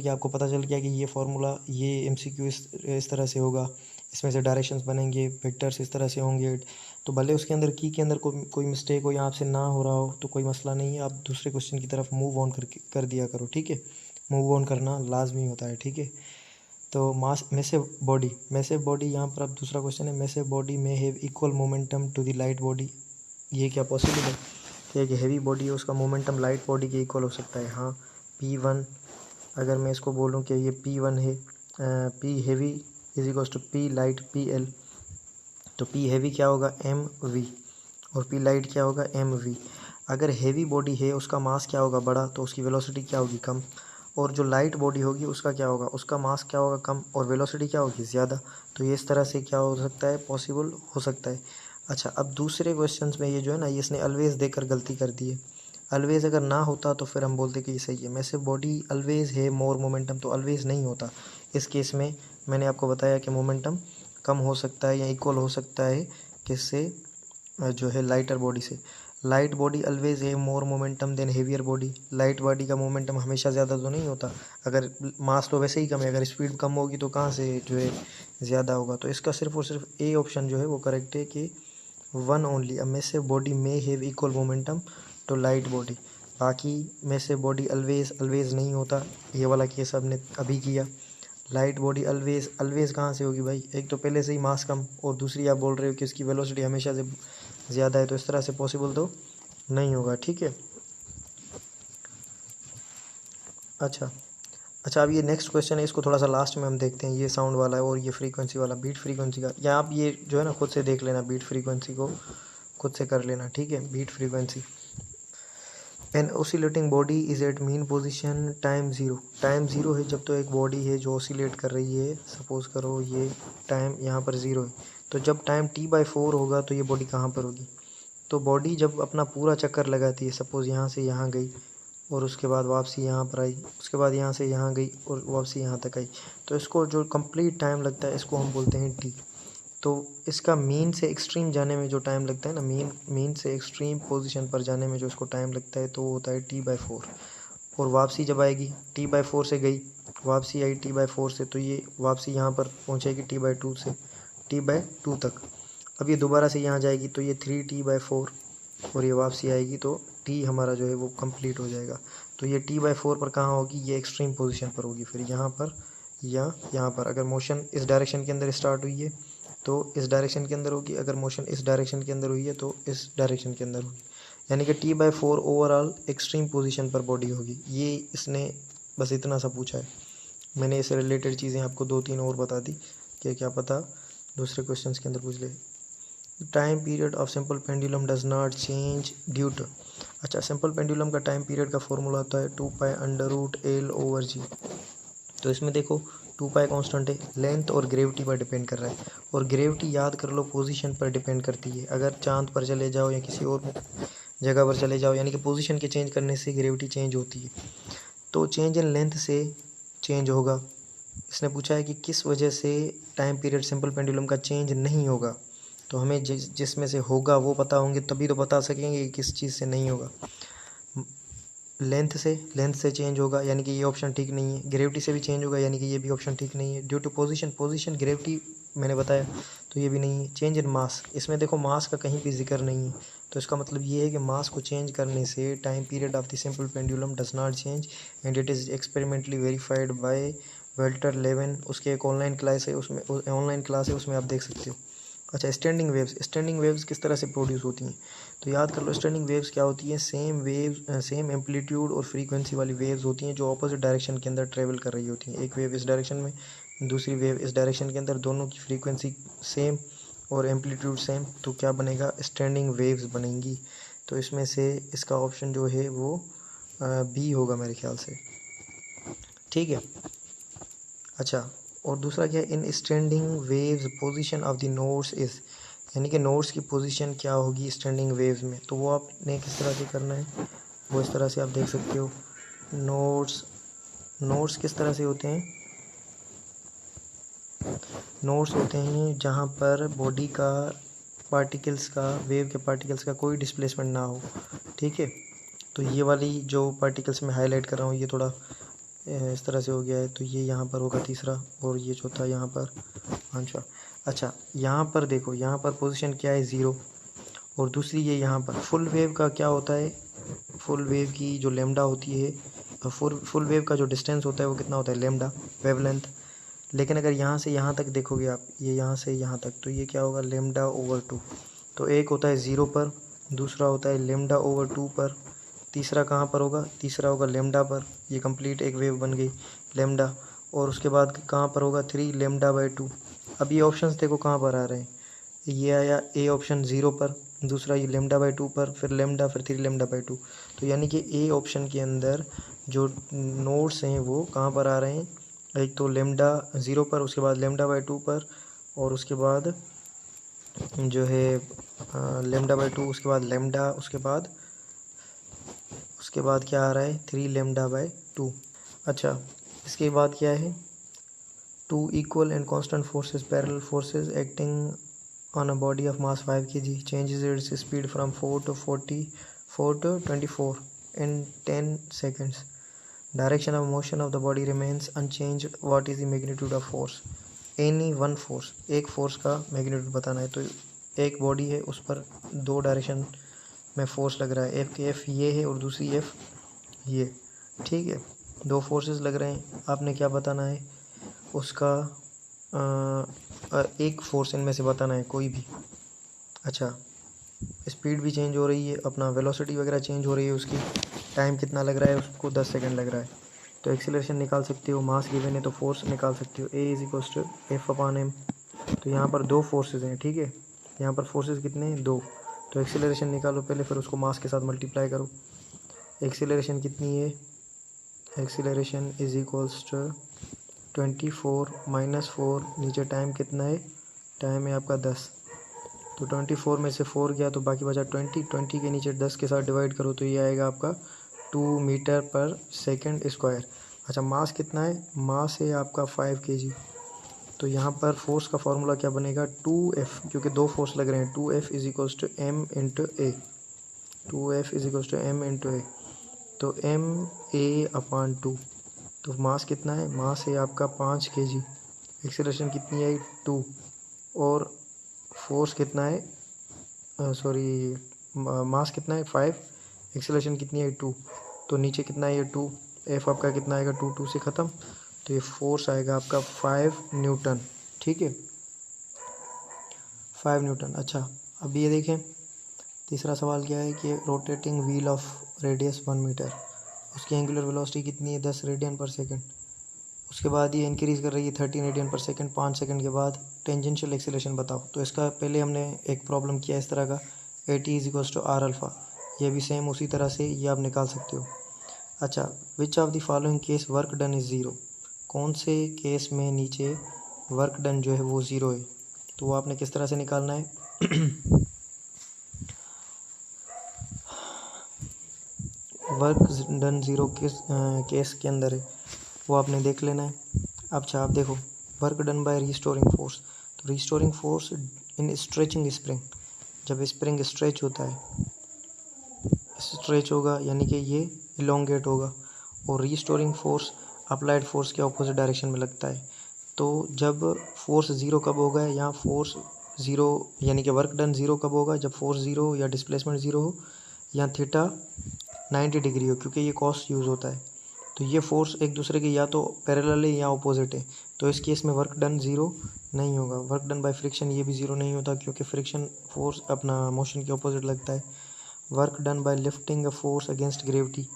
गया कि ये फार्मूला ये MCQ इस तरह से होगा, इसमें से डायरेक्शंस बनेंगे, वेक्टर्स इस तरह से होंगे। तो भले उसके अंदर के अंदर कोई मिस्टेक हो या आपसे ना हो रहा हो तो कोई मसला नहीं है, आप दूसरे क्वेश्चन की तरफ मूव ऑन कर दिया करो, ठीक है। मूव ऑन करना लाजमी होता है, ठीक है। तो मैसिव बॉडी यहाँ पर अब दूसरा क्वेश्चन है, massive body may have equal momentum to the light body, ये क्या पॉसिबल है कि एक हैवी बॉडी है उसका मोमेंटम लाइट बॉडी के इक्वल हो सकता है। हाँ P1, अगर मैं इसको बोलूँ कि ये P1 है, P heavy is equal to P light PL, तो P हैवी क्या होगा MV और P लाइट क्या होगा MV। अगर हैवी बॉडी है उसका मास क्या होगा बड़ा, तो उसकी वेलोसिटी क्या होगी कम, और जो लाइट बॉडी होगी उसका क्या होगा, उसका मास क्या होगा कम और वेलोसिटी क्या होगी ज़्यादा। तो ये इस तरह से क्या हो सकता है, पॉसिबल हो सकता है। अच्छा अब दूसरे क्वेश्चंस में ये जो है ना, ये इसने ऑलवेज देकर गलती कर दी है। ऑलवेज अगर ना होता तो फिर हम बोलते कि ये सही है। मैसिव बॉडी ऑलवेज है मोर मोमेंटम, तो ऑलवेज नहीं होता। इस केस में मैंने आपको बताया कि मोमेंटम कम हो सकता है या इक्वल हो सकता है किससे, जो है लाइटर बॉडी से। लाइट बॉडी ऑलवेज है more momentum than heavier body, light body का मोमेंटम हमेशा ज़्यादा तो नहीं होता, अगर मास तो वैसे ही कम है, अगर स्पीड कम होगी तो कहाँ से जो है ज़्यादा होगा। तो इसका सिर्फ और सिर्फ ए ऑप्शन जो है वो करेक्ट है कि one only a massive body may have equal momentum to light body. बाकी मैसिव बॉडी ऑलवेज नहीं होता, ये वाला केस आपने अभी किया। लाइट बॉडी ऑलवेज कहाँ से होगी भाई, एक तो पहले से ही मास कम और दूसरी आप बोल रहे हो कि इसकी वेलोसिटी हमेशा से ज़्यादा है, तो इस तरह से पॉसिबल तो नहीं होगा। ठीक है, अच्छा अब ये नेक्स्ट क्वेश्चन है, इसको थोड़ा सा लास्ट में हम देखते हैं। ये साउंड वाला है और ये फ्रीक्वेंसी वाला, बीट फ्रीक्वेंसी का। या आप ये जो है ना खुद से देख लेना, बीट फ्रीक्वेंसी को खुद से कर लेना। ठीक है, beat frequency. An oscillating body is at mean position time zero. Time zero है जब तो एक बॉडी है जो ओसिलेट कर रही है, सपोज करो ये टाइम यहाँ पर ज़ीरो है, तो जब टाइम t/4 होगा तो ये बॉडी कहाँ पर होगी। तो बॉडी जब अपना पूरा चक्कर लगाती है, सपोज़ यहाँ से यहाँ गई और उसके बाद वापसी यहाँ पर आई, उसके बाद यहाँ से यहाँ गई और वापसी यहाँ तक आई, तो इसको जो कंप्लीट टाइम लगता है इसको हम बोलते हैं टी। तो इसका मीन से एक्सट्रीम जाने में जो टाइम लगता है ना, मीन से एक्सट्रीम पोजीशन पर जाने में जो इसको टाइम लगता है तो वो होता है t/4। और वापसी जब आएगी t/4 से गई, वापसी आई t/4 से, तो ये वापसी यहाँ पर पहुँचेगी t/2 से t/2 तक। अब ये दोबारा से यहाँ जाएगी तो ये 3t/4 और ये वापसी आएगी तो t हमारा जो है वो कंप्लीट हो जाएगा। तो ये t/4 पर कहाँ होगी, ये एक्सट्रीम पोजीशन पर होगी, फिर यहाँ पर या यहाँ पर। अगर मोशन इस डायरेक्शन के अंदर स्टार्ट हुई है तो इस डायरेक्शन के अंदर होगी, अगर मोशन इस डायरेक्शन के अंदर हुई है तो इस डायरेक्शन के अंदर होगी, यानी कि t/4 ओवरऑल एक्सट्रीम पोजीशन पर बॉडी होगी। ये इसने बस इतना सा पूछा है, मैंने इससे रिलेटेड चीज़ें आपको 2-3 और बता दी कि क्या पता दूसरे क्वेश्चंस के अंदर पूछ ले। Time period of simple pendulum does not change due to. अच्छा, सिंपल पेंडुलम का टाइम पीरियड का फॉर्मूला होता है 2π√L/g। तो इसमें देखो 2π कांस्टेंट है, लेंथ और ग्रेविटी पर डिपेंड कर रहा है, और ग्रेविटी याद कर लो पोजीशन पर डिपेंड करती है। अगर चांद पर चले जाओ या किसी और जगह पर चले जाओ, यानी कि पोजीशन के चेंज करने से ग्रेविटी चेंज होती है, तो चेंज इन लेंथ से चेंज होगा। इसने पूछा है कि किस वजह से टाइम पीरियड सिंपल पेंडुलम का चेंज नहीं होगा, तो हमें जिसमें से होगा वो पता होंगे तभी तो बता सकेंगे कि किस चीज़ से नहीं होगा। लेंथ से चेंज होगा, यानी कि ये ऑप्शन ठीक नहीं है। ग्रेविटी से भी चेंज होगा, यानी कि ये भी ऑप्शन ठीक नहीं है। ड्यू टू पोजीशन ग्रेविटी मैंने बताया तो ये भी नहीं है। चेंज इन मास, इसमें देखो मास का कहीं भी जिक्र नहीं है, तो इसका मतलब ये है कि मास को चेंज करने से time period of the simple pendulum does not change and it is experimentally verified by Walter Lewin. उसके एक ऑनलाइन क्लास है, उसमें आप देख सकते हो। अच्छा, स्टैंडिंग वेव्स किस तरह से प्रोड्यूस होती हैं, तो याद कर लो स्टैंडिंग वेव्स क्या होती हैं, सेम एम्पलीट्यूड और फ्रीक्वेंसी वाली वेव्स होती हैं जो ऑपोजिट डायरेक्शन के अंदर ट्रेवल कर रही होती हैं। एक वेव इस डायरेक्शन में, दूसरी वेव इस डायरेक्शन के अंदर, दोनों की फ्रीक्वेंसी सेम और एम्पलीट्यूड सेम, तो क्या बनेगा, स्टैंडिंग वेव्स बनेंगी। तो इसमें से इसका ऑप्शन जो है वो बी होगा मेरे ख्याल से। ठीक है, अच्छा, और दूसरा क्या है, इन standing waves position of the nodes is, यानी कि नोड्स की पोजीशन क्या होगी स्टैंडिंग वेव्स में, तो वो आपने किस तरह से करना है, वो इस तरह से आप देख सकते हो। नोड्स किस तरह से होते हैं, नोड्स होते हैं जहाँ पर बॉडी का पार्टिकल्स का, वेव के पार्टिकल्स का कोई डिस्प्लेसमेंट ना हो। ठीक है, तो ये वाली जो पार्टिकल्स मैं हाईलाइट कर रहा हूँ ये थोड़ा इस तरह से हो गया है, तो ये यहाँ पर होगा तीसरा, और ये चौथा यहाँ पर पांचवा। अच्छा, यहाँ पर देखो, यहाँ पर पोजीशन क्या है, ज़ीरो, और दूसरी ये यहाँ पर फुल वेव का क्या होता है, फुल वेव की जो लेमडा होती है, फुल वेव का जो डिस्टेंस होता है वो कितना होता है, लेमडा वेवलेंथ। लेकिन अगर यहाँ से यहाँ तक देखोगे आप, ये यहाँ से यहाँ तक, तो ये क्या होगा, लेमडा/2। तो एक होता है 0 पर, दूसरा होता है लेमडा/2 पर, तीसरा कहाँ पर होगा, तीसरा होगा लेमडा पर। ये कंप्लीट एक वेव बन गई लेमडा, और उसके बाद कहाँ पर होगा, 3 लेमडा/2। अब ये ऑप्शंस देखो कहाँ पर आ रहे हैं, ये आया ए ऑप्शन 0 पर, दूसरा ये लेमडा/2 पर, फिर लेमडा, फिर 3 लेमडा/2। तो यानी कि ए ऑप्शन के अंदर जो नोड्स हैं वो कहाँ पर आ रहे हैं, एक तो लेमडा 0 पर, उसके बाद लेमडा/2 पर, और उसके बाद जो है लेमडा/2, उसके बाद लेमडा, उसके बाद क्या आ रहा है, 3 लेमडा/2। अच्छा, इसके बाद क्या है, 2 equal and constant forces, parallel forces acting on a body of mass 5 kg changes its speed from 4 to 44 to 24 in 10 seconds. Direction of motion of the body remains unchanged. What is the magnitude of force? Any one force, एक force का magnitude बताना है। तो एक body है, उस पर दो डायरेक्शन में फोर्स लग रहा है, एफ ये है और दूसरी एफ ये, ठीक है। दो फोर्सेस लग रहे हैं, आपने क्या बताना है उसका एक फोर्स इनमें से बताना है कोई भी। अच्छा, स्पीड भी चेंज हो रही है, अपना वेलोसिटी वगैरह चेंज हो रही है उसकी, टाइम कितना लग रहा है उसको 10 सेकंड लग रहा है। तो एक्सीलरेशन निकाल सकते हो, मास गिवन है तो फोर्स निकाल सकते हो, a is equals to f upon m. तो यहाँ पर दो फोर्सेस हैं, ठीक है, यहाँ पर फोर्सेस कितने हैं, दो। तो एक्सीलरेशन निकालो पहले, फिर उसको मास के साथ मल्टीप्लाई करो। एक्सीलरेशन कितनी है, acceleration is equals to 24 minus 4, नीचे टाइम कितना है, टाइम है आपका 10। तो 24 में से 4 गया तो बाकी बचा 20 के नीचे 10 के साथ डिवाइड करो तो ये आएगा आपका 2 मीटर पर सेकंड स्क्वायर। अच्छा, मास कितना है, मास है आपका 5 kg। तो यहाँ पर फोर्स का फॉर्मूला क्या बनेगा, 2F, क्योंकि दो फोर्स लग रहे हैं, 2F is equals to m into a, 2F is equals to m into a. तो एम ए अपॉन 2। तो मास कितना है, मास है आपका 5 kg, एक्सीलरेशन कितनी है 2, और फोर्स कितना है, मास कितना है 5, एक्सीलरेशन कितनी है 2, तो नीचे कितना है ये 2, एफ आपका कितना आएगा 2 से ख़त्म, तो ये फोर्स आएगा आपका 5 न्यूटन, ठीक है, 5 न्यूटन। अच्छा, अब ये देखें तीसरा सवाल क्या है कि rotating wheel of radius 1 metre, उसकी एंगुलर वेलोसिटी कितनी है 10 रेडियन पर सेकंड। उसके बाद ये इंक्रीज़ कर रही है 13 रेडियन पर सेकंड, 5 सेकंड के बाद टेंजेंशियल एक्सीलरेशन बताओ। तो इसका पहले हमने एक प्रॉब्लम किया इस तरह का, AT is equals to r alpha, ये भी सेम उसी तरह से ये आप निकाल सकते हो। अच्छा, which of the following case work done is zero, कौन से केस में नीचे वर्क डन जो है वो ज़ीरो है, तो वो आपने किस तरह से निकालना है वर्क डन ज़ीरो किस केस के अंदर है वो आपने देख लेना है। अच्छा, आप देखो, work done by restoring force, तो restoring force in stretching spring, जब स्प्रिंग स्ट्रेच होता है, स्ट्रेच होगा यानी कि ये इलोंगेट होगा, और रिस्टोरिंग फोर्स अप्लाइड फोर्स के ऑपोजिट डायरेक्शन में लगता है। तो जब फोर्स ज़ीरो कब होगा, यहाँ फोर्स ज़ीरो यानी कि वर्क डन ज़ीरो कब होगा, जब फोर्स ज़ीरो या डिस्प्लेसमेंट ज़ीरो हो, या थीटा 90 डिग्री हो, क्योंकि ये कॉस यूज़ होता है। तो ये फोर्स एक दूसरे के या तो पैरेलल है या ऑपोजिट है, तो इस केस में वर्क डन ज़ीरो नहीं होगा। वर्क डन बाय फ्रिक्शन ये भी ज़ीरो नहीं होता, क्योंकि फ्रिक्शन फोर्स अपना मोशन के ऑपोजिट लगता है। Work done bye lifting a force against gravity,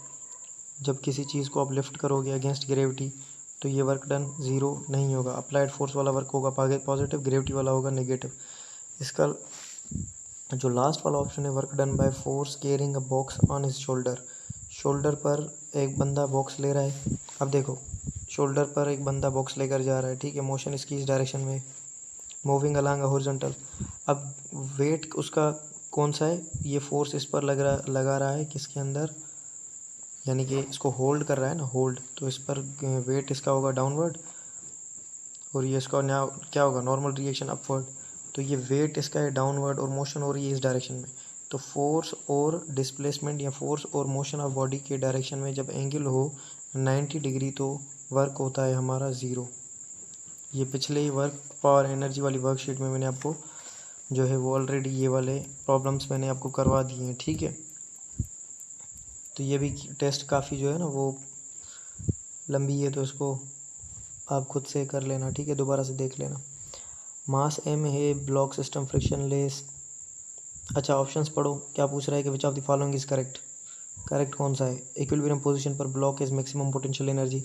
जब किसी चीज़ को आप लिफ्ट करोगे अगेंस्ट ग्रेविटी तो ये वर्क डन ज़ीरो नहीं होगा। अप्लाइड फोर्स वाला वर्क होगा पॉजिटिव, ग्रेविटी वाला होगा नेगेटिव। इसका जो लास्ट वाला ऑप्शन है, work done by force carrying a box on his shoulder, shoulder पर एक बंदा बॉक्स ले रहा है। अब देखो, शोल्डर पर एक बंदा बॉक्स लेकर जा रहा है, ठीक है, मोशन इसकी इस डायरेक्शन में, मूविंग अलॉन्ग अ हॉरिजॉन्टल। अब वेट उसका कौन सा है, ये फोर्स इस पर लगा रहा है किसके अंदर, यानी कि इसको होल्ड कर रहा है ना, होल्ड, तो इस पर वेट इसका होगा डाउनवर्ड, और ये इसका क्या होगा, नॉर्मल रिएक्शन अपवर्ड। तो ये वेट इसका है डाउनवर्ड और मोशन हो रही है इस डायरेक्शन में। तो फोर्स और डिस्प्लेसमेंट या फोर्स और मोशन ऑफ बॉडी के डायरेक्शन में जब एंगल हो 90 डिग्री तो वर्क होता है हमारा ज़ीरो। ये पिछले ही वर्क पावर एनर्जी वाली वर्कशीट में मैंने आपको जो है वो ऑलरेडी ये वाले प्रॉब्लम्स मैंने आपको करवा दिए हैं, ठीक है। तो ये भी टेस्ट काफ़ी जो है ना वो लंबी है, तो इसको आप खुद से कर लेना, ठीक है, दोबारा से देख लेना। मास एम है, ब्लॉक सिस्टम फ्रिक्शनलेस। अच्छा, ऑप्शंस पढ़ो, क्या पूछ रहा है कि विच of the following is correct, correct कौन सा है। इक्विलिब्रियम पोजीशन पर block is maximum potential energy,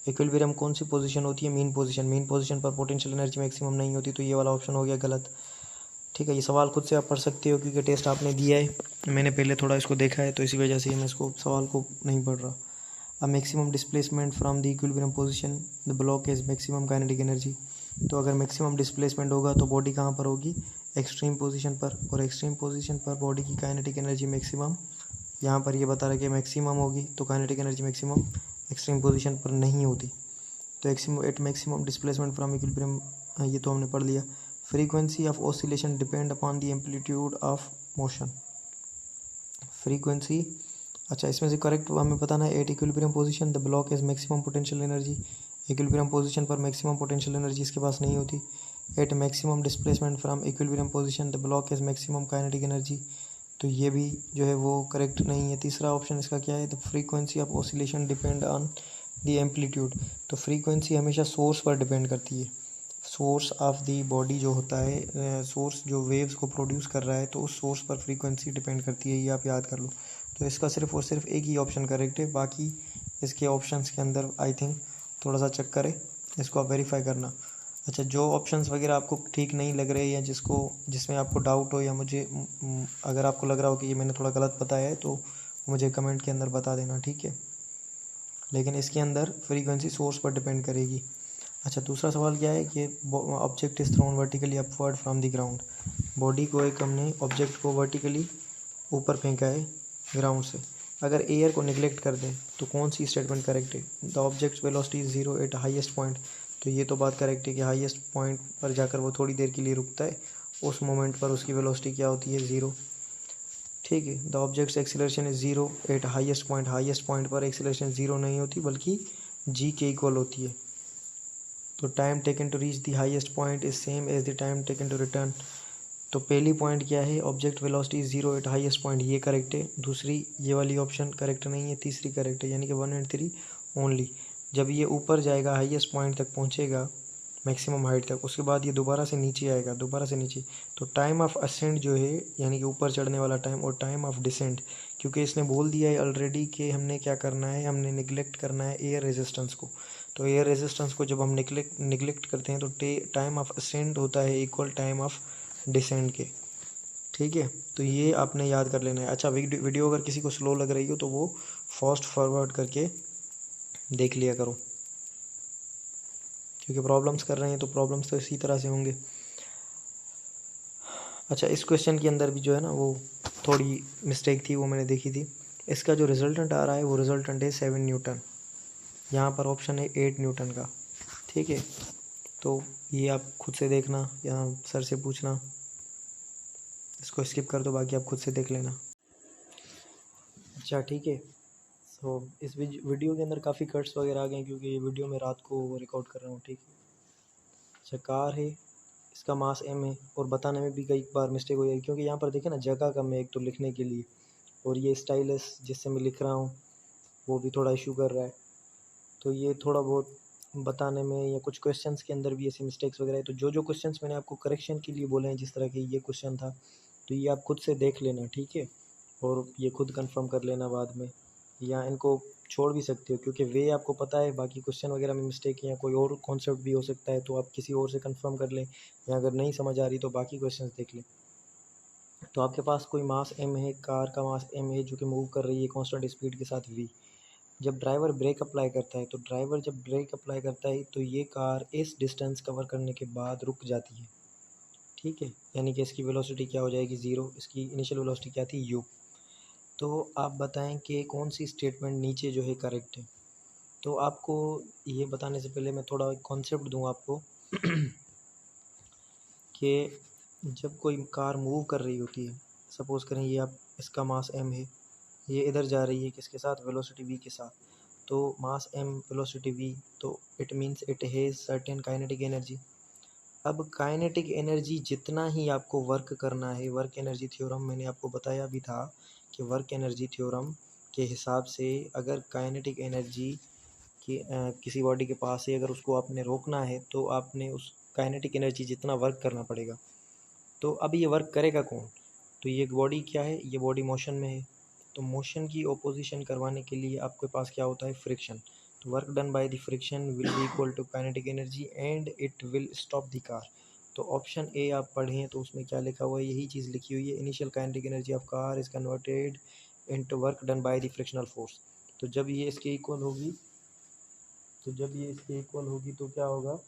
equilibrium कौन सी पोजीशन होती है, मीन पोजीशन, मीन पोजीशन पर पोटेंशियल एनर्जी मैक्सिमम नहीं होती, तो ये वाला ऑप्शन हो गया गलत, ठीक है। ये सवाल खुद से आप पढ़ सकते हो क्योंकि टेस्ट आपने दिया है, मैंने पहले थोड़ा इसको देखा है तो इसी वजह से मैं इसको सवाल को नहीं पढ़ रहा। अब maximum displacement from the equilibrium position the block is maximum kinetic energy, तो अगर मैक्सिमम डिस्प्लेसमेंट होगा तो बॉडी कहाँ पर होगी, एक्सट्रीम पोजीशन पर, और एक्सट्रीम पोजीशन पर बॉडी की काइनेटिक एनर्जी मैक्सिमम, यहाँ पर ये बता रहा है कि मैक्सिमम होगी, तो kinetic energy maximum extreme position पर नहीं होती। तो मैक्सिमम डिस्प्लेसमेंट फ्रॉम इक्विलिब्रियम ये तो हमने पढ़ लिया। Frequency of oscillation depend upon the amplitude of motion. Frequency, अच्छा इसमें से करेक्ट हमें बताना है। At equilibrium position the block is maximum potential energy. Equilibrium position पर मैक्सिमम पोटेंशियल एनर्जी इसके पास नहीं होती। At maximum displacement from equilibrium position the block is maximum kinetic energy. तो ये भी जो है वो करेक्ट नहीं है। तीसरा ऑप्शन इसका क्या है, the frequency of oscillation depend on the amplitude. तो फ्रीक्वेंसी हमेशा सोर्स पर डिपेंड करती है। सोर्स ऑफ द बॉडी जो होता है, सोर्स जो वेव्स को प्रोड्यूस कर रहा है, तो उस सोर्स पर फ्रीक्वेंसी डिपेंड करती है, ये आप याद कर लो। तो इसका सिर्फ और सिर्फ एक ही ऑप्शन करेक्ट है, बाकी इसके ऑप्शंस के अंदर आई थिंक थोड़ा सा चक्कर है, इसको आप वेरीफाई करना। अच्छा, जो ऑप्शंस वगैरह आपको ठीक नहीं लग रहे या जिसमें आपको डाउट हो, या मुझे अगर आपको लग रहा हो कि ये मैंने थोड़ा गलत बताया है, तो मुझे कमेंट के अंदर बता देना, ठीक है। लेकिन इसके अंदर फ्रीक्वेंसी सोर्स पर डिपेंड करेगी। अच्छा, दूसरा सवाल क्या है कि object is thrown vertically upward from the ground. Body को एक हमने ऑब्जेक्ट को वर्टिकली ऊपर फेंका है ग्राउंड से। अगर एयर को निगलेक्ट कर दें तो कौन सी स्टेटमेंट करेक्ट है। The object velocity is zero eight highest point. तो ये तो बात करेक्ट है कि हाईएस्ट पॉइंट पर जाकर वो थोड़ी देर के लिए रुकता है, उस मोमेंट पर उसकी वेलोसिटी क्या होती है, ज़ीरो, ठीक है। The objects acceleration is zero eight highest point. Highest point पर एक्सीलरेशन जीरो नहीं होती बल्कि जी के इक्वल होती है। तो time taken to reach the highest point is same as the time taken to return. तो पहली पॉइंट क्या है, object velocity zero eight highest point, ये करेक्ट है। दूसरी ये वाली ऑप्शन करेक्ट नहीं है, तीसरी करेक्ट है, यानी कि 1 एंड 3 ओनली। जब ये ऊपर जाएगा हाईएस्ट पॉइंट तक पहुंचेगा, मैक्सिमम हाइट तक, उसके बाद ये दोबारा से नीचे आएगा, दोबारा से नीचे। तो टाइम ऑफ असेंड जो है, यानी कि ऊपर चढ़ने वाला टाइम, और टाइम ऑफ डिसेंट, क्योंकि इसने बोल दिया है ऑलरेडी कि हमने क्या करना है, हमने निगलेक्ट करना है एयर रेजिस्टेंस को। तो एयर रेजिस्टेंस को जब हम निगलेक्ट करते हैं तो टाइम ऑफ असेंड होता है इक्वल टाइम ऑफ डिसेंड के, ठीक है। तो ये आपने याद कर लेना है। अच्छा, वीडियो अगर किसी को स्लो लग रही हो तो वो फास्ट फॉरवर्ड करके देख लिया करो, क्योंकि प्रॉब्लम्स कर रहे हैं तो प्रॉब्लम्स तो इसी तरह से होंगे। अच्छा, इस क्वेश्चन के अंदर भी जो है ना वो थोड़ी मिस्टेक थी, वो मैंने देखी थी। इसका जो रिजल्टेंट आ रहा है वो रिजल्टेंट है 7 न्यूटन, यहाँ पर ऑप्शन है 8 न्यूटन का, ठीक है। तो ये आप खुद से देखना या सर से पूछना, इसको स्किप कर दो, बाकी आप खुद से देख लेना। अच्छा, ठीक है। तो इस वीडियो के अंदर काफ़ी कट्स वगैरह आ गए, क्योंकि ये वीडियो मैं रात को रिकॉर्ड कर रहा हूँ, ठीक है। अच्छा, कार है, इसका मास m है, और बताने में भी कई बार मिस्टेक हो जाएगी, क्योंकि यहाँ पर देखें ना जगह कम है एक तो लिखने के लिए, और ये स्टाइलस जिससे मैं लिख रहा हूँ वो भी थोड़ा इशू कर रहा है। तो ये थोड़ा बहुत बताने में, या कुछ क्वेश्चंस के अंदर भी ऐसी मिस्टेक्स वगैरह है। तो जो जो क्वेश्चंस मैंने आपको करेक्शन के लिए बोले हैं, जिस तरह के ये क्वेश्चन था, तो ये आप खुद से देख लेना, ठीक है। और ये खुद कंफर्म कर लेना बाद में, या इनको छोड़ भी सकते हो, क्योंकि वे आपको पता है, बाकी क्वेश्चन वगैरह में मिस्टेक या कोई और कॉन्सेप्ट भी हो सकता है, तो आप किसी और से कंफर्म कर लें, या अगर नहीं समझ आ रही तो बाकी क्वेश्चंस देख लें। तो आपके पास कोई मास m है, कार का मास m है जो कि मूव कर रही है कांस्टेंट स्पीड के साथ v। जब ड्राइवर ब्रेक अप्लाई करता है, तो ड्राइवर जब ब्रेक अप्लाई करता है तो ये कार इस डिस्टेंस कवर करने के बाद रुक जाती है, ठीक है। यानी कि इसकी वेलोसिटी क्या हो जाएगी, ज़ीरो। इसकी इनिशियल वेलोसिटी क्या थी, u। तो आप बताएं कि कौन सी स्टेटमेंट नीचे जो है करेक्ट है। तो आपको ये बताने से पहले मैं थोड़ा कॉन्सेप्ट दूं आपको कि जब कोई कार मूव कर रही होती है, सपोज़ करें ये आप, इसका मास m है, ये इधर जा रही है किसके साथ, वेलोसिटी v के साथ। तो मास m, वेलोसिटी v, तो it means it has certain kinetic energy. अब काइनेटिक एनर्जी जितना ही आपको वर्क करना है, वर्क एनर्जी थ्योरम मैंने आपको बताया भी था कि वर्क एनर्जी थ्योरम के हिसाब से अगर काइनेटिक एनर्जी कि किसी बॉडी के पास है, अगर उसको आपने रोकना है तो आपने उस काइनेटिक एनर्जी जितना वर्क करना पड़ेगा। तो अब ये वर्क करेगा कौन, तो ये बॉडी क्या है, ये बॉडी मोशन में है। तो मोशन की ओपोजिशन करवाने के लिए आपके पास क्या होता है, फ्रिक्शन। तो work done by the friction will be equal to kinetic energy and it will stop the car. तो ऑप्शन ए आप पढ़ें तो उसमें क्या लिखा हुआ है, यही चीज़ लिखी हुई है, initial kinetic energy of car is converted into work done by the frictional force. तो जब ये इसके इक्वल होगी, तो क्या होगा,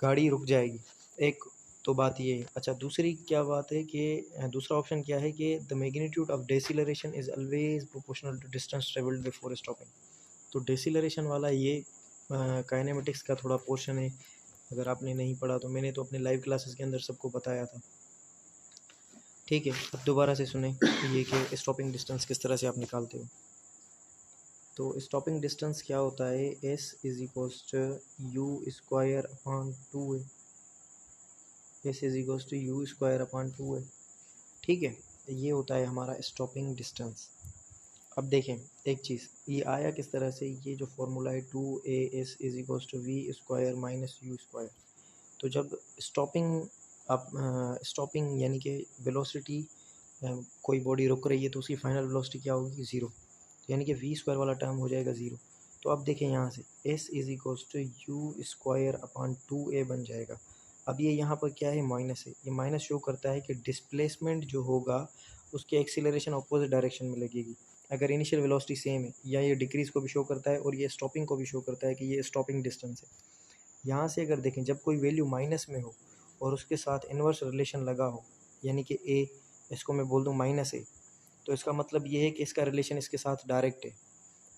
गाड़ी रुक जाएगी। एक तो बात ये है। अच्छा, दूसरी क्या बात है कि दूसरा ऑप्शन क्या है कि the magnitude of deceleration is always proportional to distance travelled before stopping. तो डेसिलरेशन वाला ये काइनेमेटिक्स का थोड़ा पोर्शन है, अगर आपने नहीं पढ़ा तो मैंने तो अपने लाइव क्लासेस के अंदर सबको बताया था। ठीक है, अब दोबारा से सुने ये कि स्टॉपिंग डिस्टेंस किस तरह से आप निकालते हो। तो स्टॉपिंग डिस्टेंस क्या होता है, s is equals to u square upon 2a, s is equals to u square upon 2a। ठीक है, ये होता है हमारा स्टॉपिंग डिस्टेंस। अब देखें एक चीज़, ये आया किस तरह से, ये जो फॉर्मूला है 2as is equals to v square minus u square. तो जब स्टॉपिंग आप स्टॉपिंग यानी कि वेलोसिटी, कोई बॉडी रुक रही है तो उसकी फाइनल वेलोसिटी क्या होगी, ज़ीरो, यानी कि वी स्क्वायर वाला टर्म हो जाएगा ज़ीरो। तो अब देखें यहाँ से s is equals to u square upon 2a बन जाएगा। अब ये यहाँ पर क्या है, माइनस है, ये माइनस शो करता है कि डिस्प्लेसमेंट जो होगा उसके एक्सीलरेशन अपोजिट डायरेक्शन में लगेगी। अगर इनिशियल वेलोसिटी सेम है, या ये डिक्रीज़ को भी शो करता है और ये स्टॉपिंग को भी शो करता है कि ये स्टॉपिंग डिस्टेंस है। यहाँ से अगर देखें जब कोई वैल्यू माइनस में हो और उसके साथ इन्वर्स रिलेशन लगा हो, यानी कि ए, इसको मैं बोल दूँ माइनस ए, तो इसका मतलब ये है कि इसका रिलेशन इसके साथ डायरेक्ट है।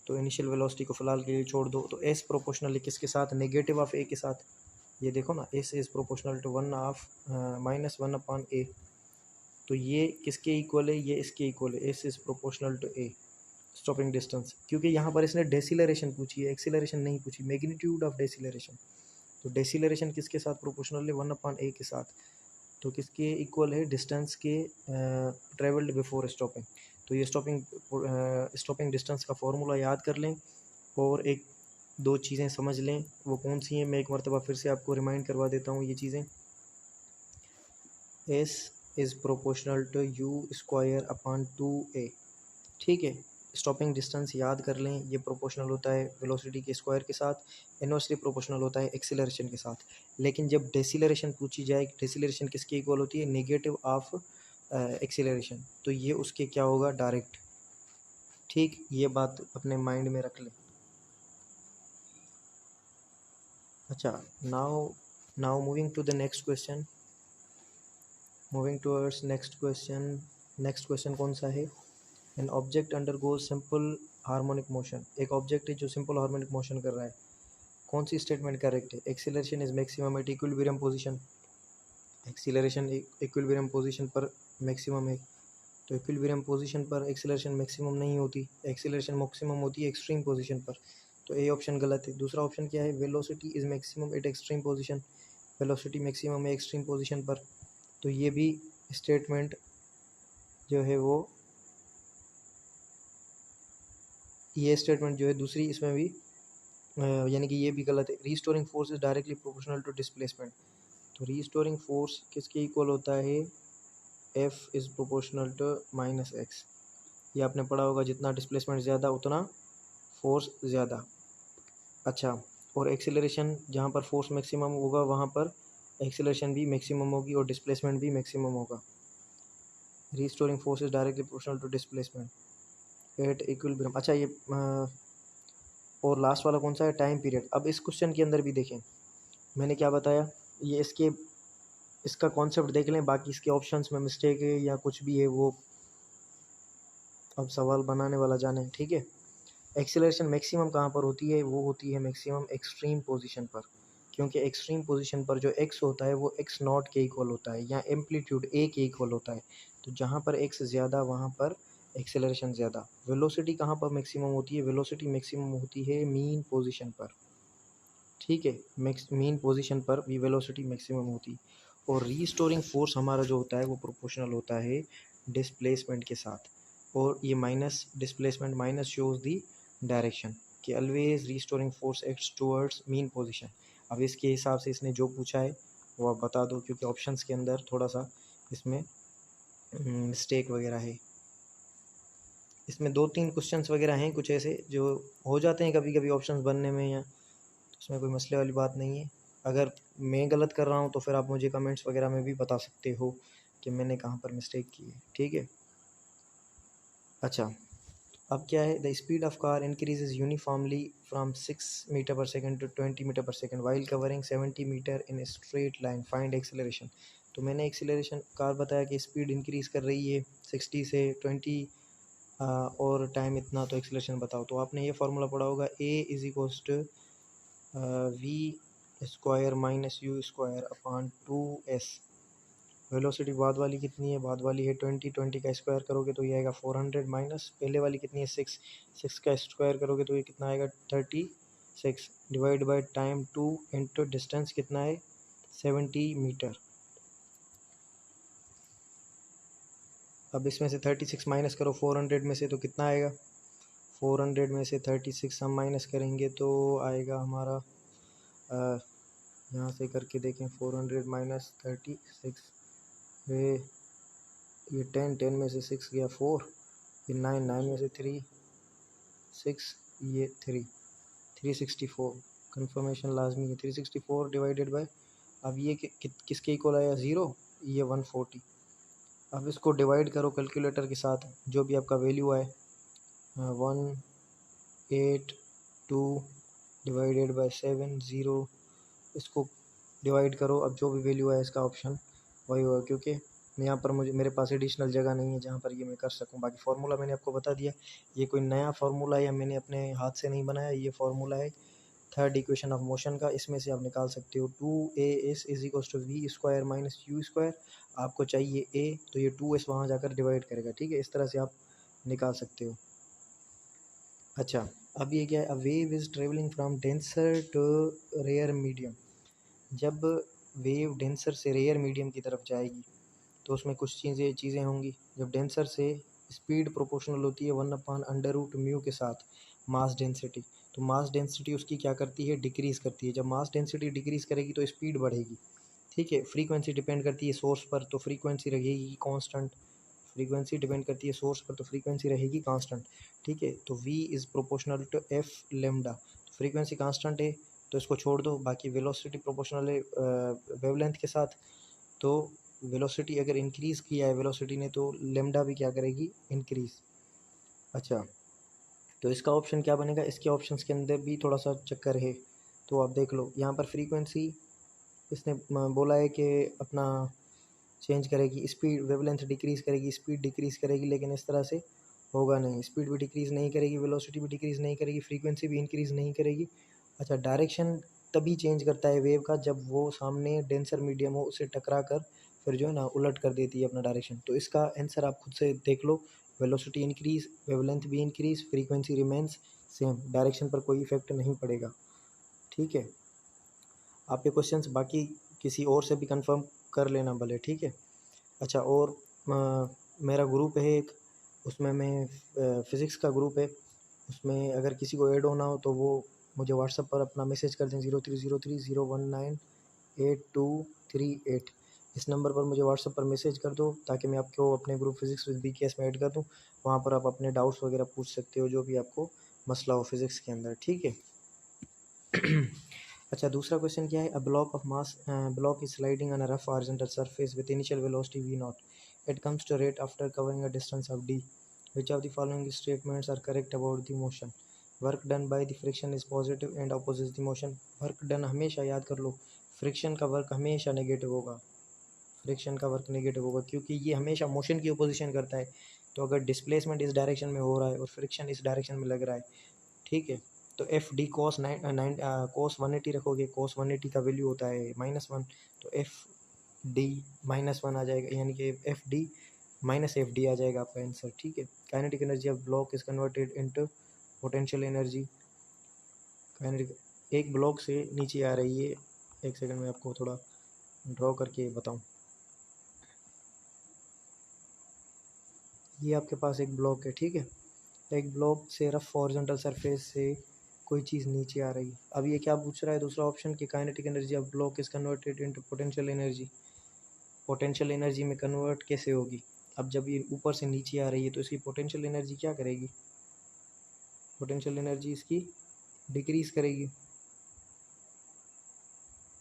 तो इनिशियल वेलोसिटी को फ़िलहाल के लिए छोड़ दो, तो एस प्रोपोर्शनल है किसके साथ, नेगेटिव ऑफ ए के साथ। ये देखो ना, S is proportional to -1/a। तो ये किसके इक्वल है, ये इसके इक्वल है, s is proportional to a stopping distance. क्योंकि यहाँ पर इसने डेसिलरेशन पूछी है, एक्सीलरेशन नहीं पूछी, मैग्नीट्यूड ऑफ डेसिलरेशन। तो डेसिलरेशन किसके साथ प्रोपोर्शनल है, 1/a के साथ। तो किसके इक्वल है, डिस्टेंस के ट्रेवल्ड बिफोर स्टॉपिंग। तो ये स्टॉपिंग डिस्टेंस का फॉर्मूला याद कर लें और एक दो चीज़ें समझ लें, वो कौन सी हैं मैं एक मरतबा फिर से आपको रिमाइंड करवा देता हूँ ये चीज़ें। S is proportional to u square upon 2a। ठीक है, स्टॉपिंग डिस्टेंस याद कर लें, ये प्रोपोर्शनल होता है वेलोसिटी के स्क्वायर के साथ, इनवर्सली प्रोपोर्शनल होता है एक्सीलरेशन के साथ। लेकिन जब डेसिलरेशन पूछी जाए, डेसिलरेशन किसके इक्वल होती है, नेगेटिव ऑफ एक्सीलरेशन, तो ये उसके क्या होगा, डायरेक्ट। ठीक, ये बात अपने माइंड में रख लें। अच्छा, now moving to the next question, moving towards next question. Next question कौन सा है, an object undergoes simple harmonic motion. एक ऑब्जेक्ट है जो सिंपल हार्मोनिक मोशन कर रहा है, कौन सी स्टेटमेंट करेक्ट है, acceleration is maximum at equilibrium position. Acceleration equilibrium position पर मैक्सिमम है, तो इक्विलिब्रियम पोजीशन पर एक्सीलरेशन मैक्सिमम नहीं होती, एक्सीलरेशन मैक्सिमम होती है एक्सट्रीम पोजीशन पर। तो ए ऑप्शन गलत है। दूसरा ऑप्शन क्या है, velocity is maximum eight extreme position, velocity maximum है एक्सट्रीम पोजीशन पर। तो ये भी स्टेटमेंट जो है वो, ये स्टेटमेंट जो है दूसरी, इसमें भी यानी कि ये भी गलत है। Restoring force is directly proportional to displacement. तो रीस्टोरिंग फोर्स किसके इक्वल होता है, f is proportional to -x। ये आपने पढ़ा होगा, जितना डिस्प्लेसमेंट ज़्यादा उतना फोर्स ज़्यादा। अच्छा, और एक्सीलरेशन जहाँ पर फोर्स मैक्सिमम होगा वहाँ पर एक्सीलरेशन भी मैक्सिमम होगी और डिस्प्लेसमेंट भी मैक्सिमम होगा। Restoring force is directly proportional to displacement at equilibrium. अच्छा, ये और लास्ट वाला कौन सा है, टाइम पीरियड। अब इस क्वेश्चन के अंदर भी देखें मैंने क्या बताया, ये इसका कॉन्सेप्ट देख लें, बाकी इसके ऑप्शंस में मिस्टेक है या कुछ भी है वो अब सवाल बनाने वाला जाने। ठीक है, एक्सीलरेशन मैक्सिमम कहाँ पर होती है, वो होती है मैक्सिमम एक्सट्रीम पोजीशन पर, क्योंकि एक्सट्रीम पोजीशन पर जो एक्स होता है वो एक्स नॉट के इक्वल होता है, या एम्पलीट्यूड ए के इक्वल होता है। तो जहाँ पर एक्स ज़्यादा वहाँ पर एक्सेलरेशन ज़्यादा। वेलोसिटी कहाँ पर मैक्सिमम होती है, वेलोसिटी मैक्सिमम होती है मीन पोजीशन पर। ठीक है, मीन पोजीशन पर भी वेलोसिटी मैक्सिमम होती। और रीस्टोरिंग फोर्स हमारा जो होता है वो प्रोपोर्शनल होता है डिस्प्लेसमेंट के साथ। और ये minus displacement minus shows the direction कि always restoring force acts towards mean position. अब इसके हिसाब से इसने जो पूछा है वो आप बता दो, क्योंकि ऑप्शंस के अंदर थोड़ा सा इसमें मिस्टेक वगैरह है। इसमें 2-3 क्वेश्चंस वगैरह हैं कुछ ऐसे जो हो जाते हैं कभी कभी ऑप्शंस बनने में, या तो उसमें कोई मसले वाली बात नहीं है। अगर मैं गलत कर रहा हूँ तो फिर आप मुझे कमेंट्स वगैरह में भी बता सकते हो कि मैंने कहाँ पर मिस्टेक की है। ठीक है, अच्छा, अब क्या है, the speed of car increases uniformly from 6 metre per second to 20 metre per second while covering 70 metre in straight line, find acceleration. तो मैंने एक्सेलरेशन कार बताया कि स्पीड इंक्रीज़ कर रही है 60 से 20 और टाइम इतना, तो एक्सेलरेशन बताओ। तो आपने ये फार्मूला पढ़ा होगा, a is equals to v square minus u square upon 2s। Velocity बाद वाली कितनी है, बाद वाली है 20, 20 का स्क्वायर करोगे तो ये आएगा 400 माइनस पहले वाली कितनी है 6, 6 का स्क्वायर करोगे तो ये कितना आएगा 36 divide by time 2 into distance कितना है 70 मीटर। अब इसमें से 36 माइनस करो 400 में से तो कितना आएगा, 400 में से 36 हम माइनस करेंगे तो आएगा हमारा यहाँ से करके देखें 400 माइनस 36, ये 10, 10 में से 6 गया 4, ये 9, 9 में से 3 6, ये 3, 364 कंफर्मेशन लाजमी है। 364 डिवाइडेड बाय, अब ये किसके इक्वल आया 0, ये 140। अब इसको डिवाइड करो कैलकुलेटर के साथ, जो भी आपका वैल्यू आए 182 डिवाइडेड बाय 70, इसको डिवाइड करो। अब जो भी वैल्यू है इसका ऑप्शन वही होगा, क्योंकि यहाँ पर मेरे पास एडिशनल जगह नहीं है जहाँ पर ये मैं कर सकूँ। बाकी फार्मूला मैंने आपको बता दिया, ये कोई नया फार्मूला है या मैंने अपने हाथ से नहीं बनाया, ये फार्मूला है थर्ड इक्वेशन ऑफ मोशन का। इसमें से आप निकाल सकते हो 2as is equal to v square minus u square. आपको चाहिए a तो ये 2s वहाँ जाकर डिवाइड करेगा, ठीक है, इस तरह से आप निकाल सकते हो। अच्छा, अब ये क्या है, a wave is travelling from denser to rare medium. जब वेव डेंसर से रेयर मीडियम की तरफ जाएगी तो उसमें कुछ चीज़ें होंगी। जब डेंसर से स्पीड प्रोपोर्शनल होती है 1/√μ के साथ मास डेंसिटी, तो मास डेंसिटी उसकी क्या करती है, डिक्रीज़ करती है। जब मास डेंसिटी डिक्रीज़ करेगी तो स्पीड बढ़ेगी, ठीक है। फ्रीक्वेंसी डिपेंड करती है सोर्स पर, तो फ्रीक्वेंसी रहेगी कांस्टेंट। फ्रीक्वेंसी डिपेंड करती है सोर्स पर, तो फ्रीक्वेंसी रहेगी कांस्टेंट, ठीक है। तो v is proportional to F lambda, तो फ्रीक्वेंसी कांस्टेंट है तो इसको छोड़ दो। बाकी वेलोसिटी प्रोपोर्शनल है वेवलेंथ के साथ, तो वेलोसिटी अगर इंक्रीज़ किया है वेलोसिटी ने तो लेमडा भी क्या करेगी, इंक्रीज़। अच्छा, तो इसका ऑप्शन क्या बनेगा, इसके ऑप्शंस के अंदर भी थोड़ा सा चक्कर है, तो आप देख लो। यहाँ पर फ्रीक्वेंसी इसने बोला है कि अपना चेंज करेगी, स्पीड वेवलेंथ डिक्रीज़ करेगी, स्पीड डिक्रीज़ करेगी, लेकिन इस तरह से होगा नहीं। स्पीड भी डिक्रीज़ नहीं करेगी, वेलोसिटी भी डिक्रीज़ नहीं करेगी, फ्रीक्वेंसी भी इंक्रीज़ नहीं करेगी। अच्छा, डायरेक्शन तभी चेंज करता है वेव का जब वो सामने डेंसर मीडियम हो, उससे टकरा कर फिर जो है ना उलट कर देती है अपना डायरेक्शन। तो इसका आंसर आप खुद से देख लो, वेलोसिटी इंक्रीज़, वेवलेंथ भी increase, frequency remains same, direction पर कोई इफेक्ट नहीं पड़ेगा, ठीक है। आपके क्वेश्चंस बाकी किसी और से भी कंफर्म कर लेना भले, ठीक है। अच्छा, और मेरा ग्रुप है एक, उसमें मैं फ़िज़िक्स का ग्रुप है, उसमें अगर किसी को ऐड होना हो तो वो मुझे व्हाट्सएप पर अपना मैसेज कर दें 030301982238। इस नंबर पर मुझे व्हाट्सएप पर मैसेज कर दो ताकि मैं आपको अपने ग्रुप फ़िज़िक्स विद BKS में ऐड कर दूँ। वहाँ पर आप अपने डाउट्स वगैरह पूछ सकते हो, जो भी आपको मसला हो फ़िज़िक्स के अंदर, ठीक है। अच्छा, दूसरा क्वेश्चन क्या है, a block of mass block is sliding on a rough horizontal surface with initial velocity v0, it comes to rate after covering a distance of d, which of the following statements are correct about the motion, work done by the friction is positive and opposes the motion। Work done हमेशा याद कर लो, friction का work हमेशा negative होगा, friction का work negative होगा क्योंकि ये हमेशा मोशन की अपोजिशन करता है। तो अगर डिस्प्लेसमेंट इस डायरेक्शन में हो रहा है और फ्रिक्शन इस डायरेक्शन में लग रहा है, ठीक है, तो एफ डी कॉस 180 रखोगे, cos 180 का वैल्यू होता है -1, तो एफ डी -1 आ जाएगा, यानी कि f d minus f d आ जाएगा आपका आंसर, ठीक है। Kinetic energy of block is converted into potential energy. Kinetic, एक ब्लॉक से नीचे आ रही है, एक सेकंड में आपको थोड़ा ड्रॉ करके बताऊं। ये आपके पास एक ब्लॉक है, ठीक है, एक ब्लॉक से रफ हॉरिजॉन्टल सरफेस से कोई चीज़ नीचे आ रही है। अब ये क्या पूछ रहा है, दूसरा ऑप्शन कि kinetic energy of block is converted into potential energy. Potential energy में कन्वर्ट कैसे होगी, अब जब ये ऊपर से नीचे आ रही है तो इसकी पोटेंशियल एनर्जी क्या करेगी, पोटेंशियल एनर्जी इसकी डिक्रीज़ करेगी।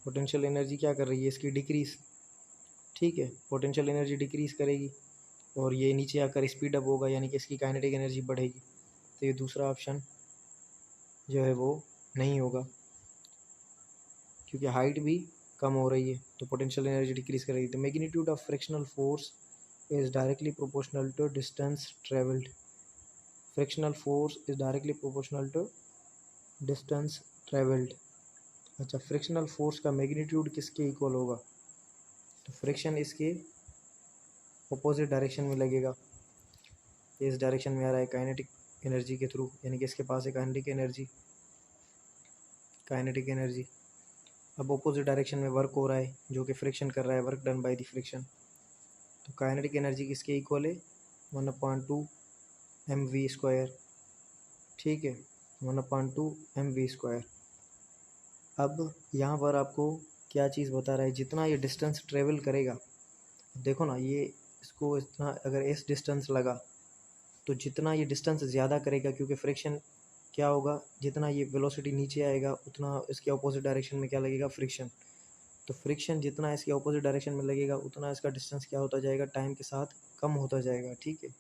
पोटेंशियल एनर्जी क्या कर रही है, इसकी डिक्रीज़, ठीक है, पोटेंशियल एनर्जी डिक्रीज़ करेगी और ये नीचे आकर स्पीड अप होगा, यानी कि इसकी काइनेटिक एनर्जी बढ़ेगी। तो ये दूसरा ऑप्शन जो है वो नहीं होगा, क्योंकि हाइट भी कम हो रही है तो पोटेंशियल एनर्जी डिक्रीज़ करेगी। The magnitude of frictional force is directly proportional to distance travelled. Frictional force is directly proportional to distance travelled. अच्छा, फ्रिक्शनल फोर्स का मैग्नीट्यूड किसके इक्वल होगा? तो फ्रिक्शन इसके अपोजिट डायरेक्शन में लगेगा, ये इस डायरेक्शन में आ रहा है काइनेटिक एनर्जी के थ्रू, यानी कि इसके पास है काइनेटिक एनर्जी। अब अपोजिट डायरेक्शन में वर्क हो रहा है जो कि फ्रिक्शन कर रहा है, work done by the friction. तो काइनेटिक एनर्जी किसके इक्वल है? 1/2 mv²। ठीक है, 1/2 mv²। अब यहाँ पर आपको क्या चीज़ बता रहा है, जितना ये डिस्टेंस ट्रेवल करेगा, देखो ना, ये इसको इतना अगर इस डिस्टेंस लगा तो जितना ये डिस्टेंस ज़्यादा करेगा, क्योंकि फ्रिक्शन क्या होगा, जितना ये वेलोसिटी नीचे आएगा उतना इसके अपोजिट डायरेक्शन में क्या लगेगा? फ्रिक्शन। तो फ्रिक्शन जितना इसके अपोजिट डायरेक्शन में लगेगा उतना इसका डिस्टेंस क्या होता जाएगा? टाइम के साथ कम होता जाएगा। ठीक है,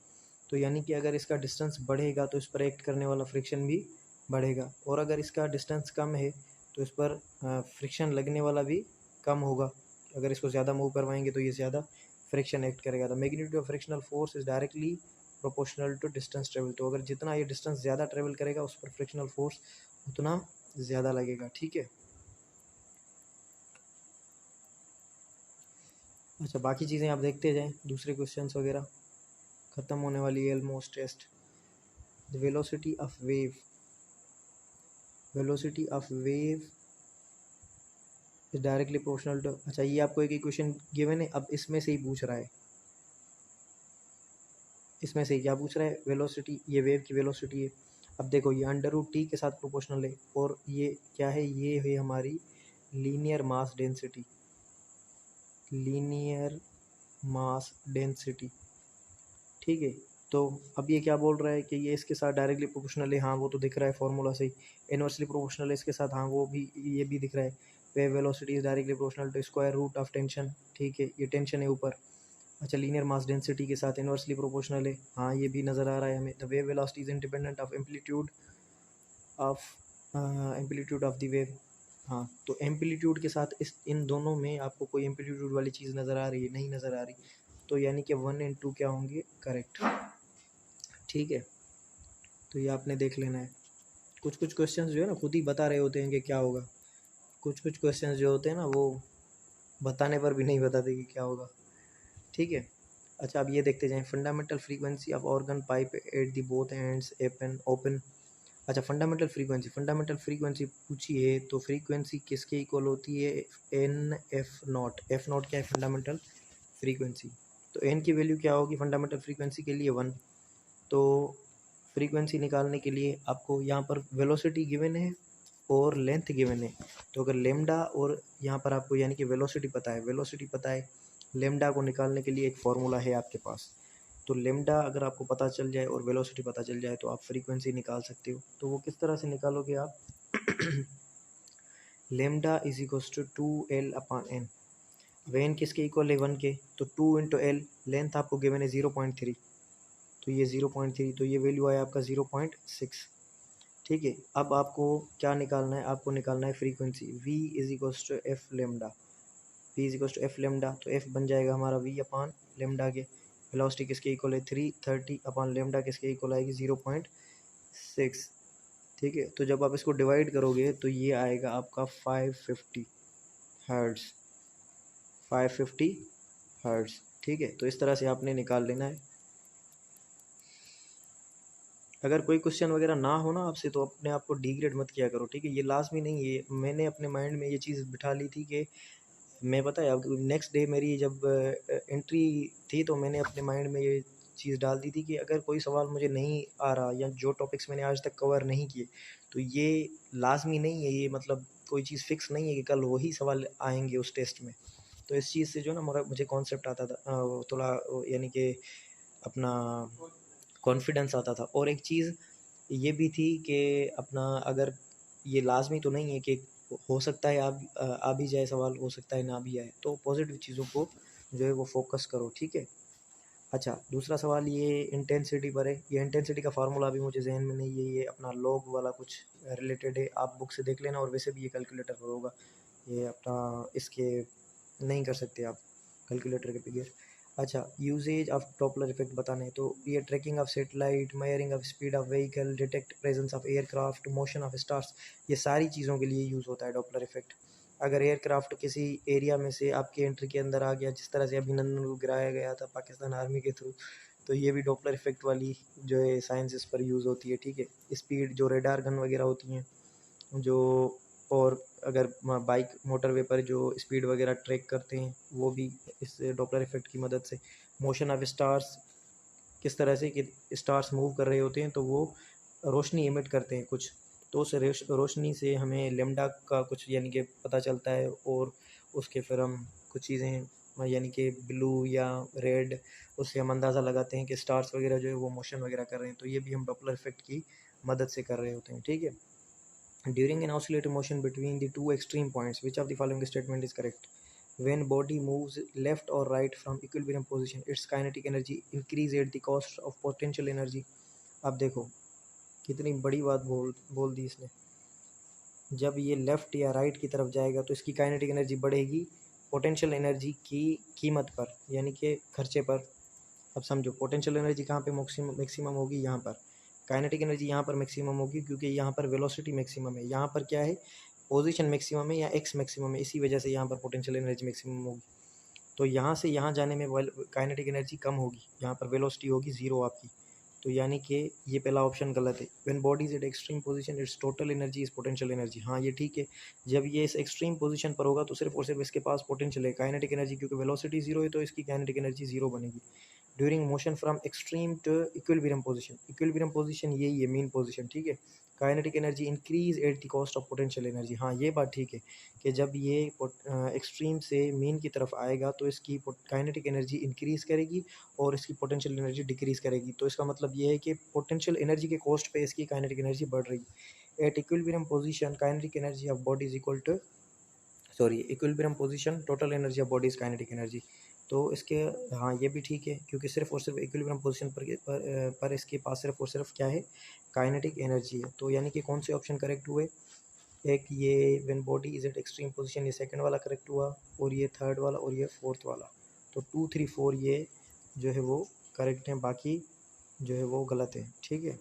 तो यानी कि अगर इसका डिस्टेंस बढ़ेगा तो इस पर एक्ट करने वाला फ्रिक्शन भी बढ़ेगा, और अगर इसका डिस्टेंस कम है तो इस पर फ्रिक्शन लगने वाला भी कम होगा। अगर इसको ज़्यादा मूव करवाएंगे तो ये ज़्यादा फ्रिक्शन एक्ट करेगा। The magnitude of frictional force is directly proportional to distance travel. तो अगर जितना ये डिस्टेंस ज़्यादा ट्रेवल करेगा उस पर फ्रिक्शनल फोर्स उतना ज़्यादा लगेगा। ठीक है, अच्छा, बाकी चीज़ें आप देखते जाएं, दूसरे क्वेश्चंस वगैरह ख़त्म होने वाली है almost test. The velocity of wave is directly proportional to, अच्छा, ये आपको एक इक्वेशन गिवन है। अब इसमें से ही पूछ रहा है, इसमें से क्या पूछ रहा है? वेलोसिटी, ये वेव की वेलोसिटी है। अब देखो, ये √t के साथ प्रोपोर्शनल है, और ये क्या है? ये है हमारी लीनियर मास डेंसिटी। ठीक है, तो अब ये क्या बोल रहा है कि ये इसके साथ डायरेक्टली प्रोपोर्शनल है। हाँ, वो तो दिख रहा है फॉर्मूला से ही। इनवर्सली प्रोपोर्शनल है इसके साथ, हाँ वो भी, ये भी दिख रहा है। Wave velocity is directly proportional to square root of tension. ठीक है, ये टेंशन है ऊपर। अच्छा, लीनियर मास डेंसिटी के साथ इनवर्सली प्रोपोर्शनल है, हाँ ये भी नज़र आ रहा है हमें। The wave velocity is independent of amplitude of the wave. हाँ, तो एम्पलीट्यूड के साथ इन दोनों में आपको कोई एम्पलीट्यूड वाली चीज़ नज़र आ रही है? नहीं नज़र आ रही। तो यानी कि 1 और 2 क्या होंगे? करेक्ट। ठीक है, तो ये आपने देख लेना है। कुछ कुछ क्वेश्चंस जो है ना खुद ही बता रहे होते हैं कि क्या होगा। कुछ कुछ क्वेश्चंस जो होते हैं ना वो बताने पर भी नहीं बताते कि क्या होगा। ठीक है, अच्छा, अब ये देखते जाएं। Fundamental frequency of organ pipe at the both ends open. अच्छा, फंडामेंटल फ्रीक्वेंसी पूछी है, तो फ्रीक्वेंसी किसके इक्वल होती है? n/f0। f0 क्या है? Fundamental frequency. तो n की वैल्यू क्या होगी फंडामेंटल फ्रीक्वेंसी के लिए? 1। तो फ्रीक्वेंसी निकालने के लिए आपको यहाँ पर वेलोसिटी गिवन है और लेंथ गिवन है। तो अगर लेमडा, और यहाँ पर आपको यानी कि वेलोसिटी पता है, लेमडा को निकालने के लिए एक फॉर्मूला है आपके पास। तो लेमडा अगर आपको पता चल जाए और वेलोसिटी पता चल जाए तो आप फ्रीक्वेंसी निकाल सकते हो। तो वो किस तरह से निकालोगे आप? Lambda is equals to 2l/n। अब n किसके इक्वल है? 1 के, तो 2 इंटू एल। लेंथ आपको गिवन है 0.3, तो ये 0.3, तो ये वैल्यू आया आपका 0.6। ठीक है, अब आपको क्या निकालना है? आपको निकालना है frequency. v is equals to F lambda. तो f बन जाएगा हमारा v/लेमडा के। वेलोसिटी किसके इक्वल है? 330/लेमडा किसके इक्वल आएगी? 0.6। ठीक है, तो जब आप इसको डिवाइड करोगे तो ये आएगा आपका 550 हर्ट्ज़। 550 हर्ट्ज़। ठीक है, तो इस तरह से आपने निकाल लेना है। अगर कोई क्वेश्चन वगैरह ना हो ना आपसे तो अपने आप को डिग्रेड मत किया करो। ठीक है, ये लाजमी नहीं है। मैंने अपने माइंड में ये चीज़ बिठा ली थी कि मैं, पता है, अब नेक्स्ट डे मेरी जब एंट्री थी तो मैंने अपने माइंड में ये चीज़ डाल दी थी कि अगर कोई सवाल मुझे नहीं आ रहा या जो टॉपिक्स मैंने आज तक कवर नहीं किए तो ये लाजमी नहीं है, ये मतलब कोई चीज़ फिक्स नहीं है कि कल वही सवाल आएंगे उस टेस्ट में। तो इस चीज़ से जो ना मुझे कॉन्सेप्ट आता था, थोड़ा यानी कि अपना कॉन्फिडेंस आता था। और एक चीज़ ये भी थी कि अपना, अगर ये लाजमी तो नहीं है कि हो सकता है आ भी जाए सवाल, हो सकता है ना भी आए, तो पॉजिटिव चीज़ों को जो है वो फोकस करो। ठीक है, अच्छा, दूसरा सवाल ये इंटेंसिटी पर है। ये इंटेंसिटी का फार्मूला अभी मुझे जहन में नहीं है, ये अपना लॉग वाला कुछ रिलेटेड है, आप बुक से देख लेना। और वैसे भी ये कैलकुलेटर पर होगा, ये अपना इसके नहीं कर सकते आप कैलकुलेटर के बगैर। अच्छा, यूजेज ऑफ डॉपलर इफेक्ट बताने, तो ये tracking of satellite, मेयरिंग of speed of vehicle, detect presence of aircraft, motion of stars, ये सारी चीज़ों के लिए यूज़ होता है डॉपलर इफेक्ट। अगर एयरक्राफ्ट किसी एरिया में से आपके एंट्री के अंदर आ गया, जिस तरह से अभिनंदन को गिराया गया था पाकिस्तान आर्मी के थ्रू, तो ये भी डॉपलर इफेक्ट वाली जो है साइंस इस पर यूज़ होती है। ठीक है, स्पीड जो रेडार गन वगैरह होती हैं जो, और अगर बाइक मोटरवे पर जो स्पीड वगैरह ट्रैक करते हैं वो भी इस डॉपलर इफेक्ट की मदद से। मोशन ऑफ स्टार्स, किस तरह से कि स्टार्स मूव कर रहे होते हैं तो वो रोशनी इमिट करते हैं कुछ, तो उस रोशनी से हमें लेमडा का कुछ यानी कि पता चलता है, और उसके फिर हम कुछ चीज़ें यानी कि ब्लू या रेड, उससे हम अंदाज़ा लगाते हैं कि स्टार्स वगैरह जो है वो मोशन वगैरह कर रहे हैं, तो ये भी हम डॉपलर इफेक्ट की मदद से कर रहे होते हैं। ठीक है, during an oscillator motion between the two extreme points, which of the following statement is correct? When body moves left or right from equilibrium position, its kinetic energy increase at the cost of potential energy. अब देखो कितनी बड़ी बात बोल दी इसने। जब ये left या राइट की तरफ जाएगा तो इसकी काइनेटिक एनर्जी बढ़ेगी पोटेंशियल एनर्जी की कीमत पर, यानी कि खर्चे पर। अब समझो पोटेंशियल एनर्जी कहाँ पे मैक्सिमम होगी, यहाँ पर। काइनेटिक एनर्जी यहाँ पर मैक्सिमम होगी क्योंकि यहाँ पर वेलोसिटी मैक्सिमम है, यहाँ पर क्या है, पोजीशन मैक्सिमम है या एक्स मैक्सिमम है, इसी वजह से यहाँ पर पोटेंशियल एनर्जी मैक्सिमम होगी। तो यहाँ से यहाँ जाने में काइनेटिक एनर्जी कम होगी, यहाँ पर वेलोसिटी होगी ज़ीरो आपकी, तो यानी कि ये पहला ऑप्शन गलत है। When body is eight extreme position it's total energy is potential energy, हाँ ये ठीक है। जब ये इस एक्सट्रीम पोजीशन पर होगा तो सिर्फ और सिर्फ इसके पास पोटेंशियल है, काइनेटिक एनर्जी क्योंकि वेलोसिटी जीरो है तो इसकी काइनेटिक एनर्जी जीरो बनेगी। During motion from extreme to equilibrium position यही है मेन पोजीशन। ठीक है, kinetic energy increase at the cost of potential energy, हाँ ये बात ठीक है कि जब ये एक्सट्रीम से मीन की तरफ आएगा तो इसकी काइनेटिक एनर्जी इंक्रीज करेगी और इसकी पोटेंशियल एनर्जी डिक्रीज करेगी, तो इसका मतलब ये है कि पोटेंशियल एनर्जी के कॉस्ट पे इसकी काइनेटिक एनर्जी बढ़ रही है। At equilibrium position kinetic energy of body is equal to, sorry equilibrium position total energy of body is kinetic energy, तो इसके, हाँ ये भी ठीक है क्योंकि सिर्फ और सिर्फ इक्विलिब्रियम पोजीशन पर इसके पास सिर्फ और सिर्फ क्या है, काइनेटिक एनर्जी है। तो यानी कि कौन से ऑप्शन करेक्ट हुए, एक ये when body is eight extreme position, ये सेकंड वाला करेक्ट हुआ, और ये थर्ड वाला और ये फोर्थ वाला, तो 2 3 4 ये जो है वो करेक्ट हैं, बाकी जो है वो गलत है। ठीक है,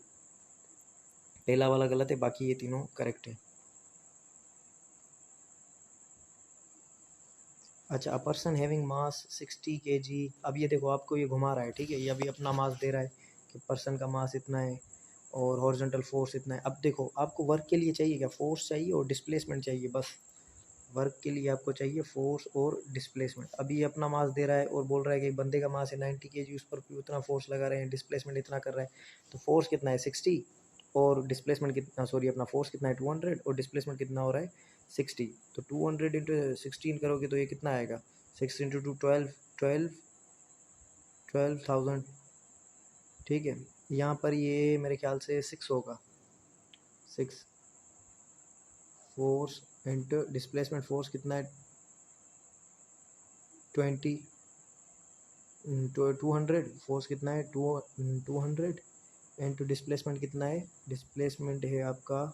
पहला वाला गलत है, बाकी ये तीनों करेक्ट है। अच्छा, a person having mass 60 kg, अब ये देखो आपको ये घुमा रहा है। ठीक है, ये अभी अपना मास दे रहा है कि पर्सन का मास इतना है और हॉरिजॉन्टल फोर्स इतना है। अब देखो आपको वर्क के लिए चाहिए क्या, फोर्स चाहिए और डिस्प्लेसमेंट चाहिए, बस वर्क के लिए आपको चाहिए फोर्स और डिस्प्लेसमेंट। अभी ये अपना मास दे रहा है और बोल रहा है कि बंदे का मास है 90 kg, उस पर उतना फोर्स लगा रहे हैं, डिस्प्लेसमेंट इतना कर रहा है, तो फोर्स कितना है 60 और डिस्प्लेसमेंट कितना, सॉरी अपना फोर्स कितना है 200 और डिस्प्लेसमेंट कितना हो रहा है 60, तो 200 इंटू 16 करोगे तो ये कितना आएगा, 6 इंटू 2 12,000। ठीक है, यहाँ पर ये मेरे ख्याल से 6 होगा, 6 फोर्स इंटू डिस्प्लेसमेंट, फोर्स कितना है 20, 200, फोर्स कितना है 200 इंटू डिस्प्लेसमेंट कितना है, डिस्प्लेसमेंट है आपका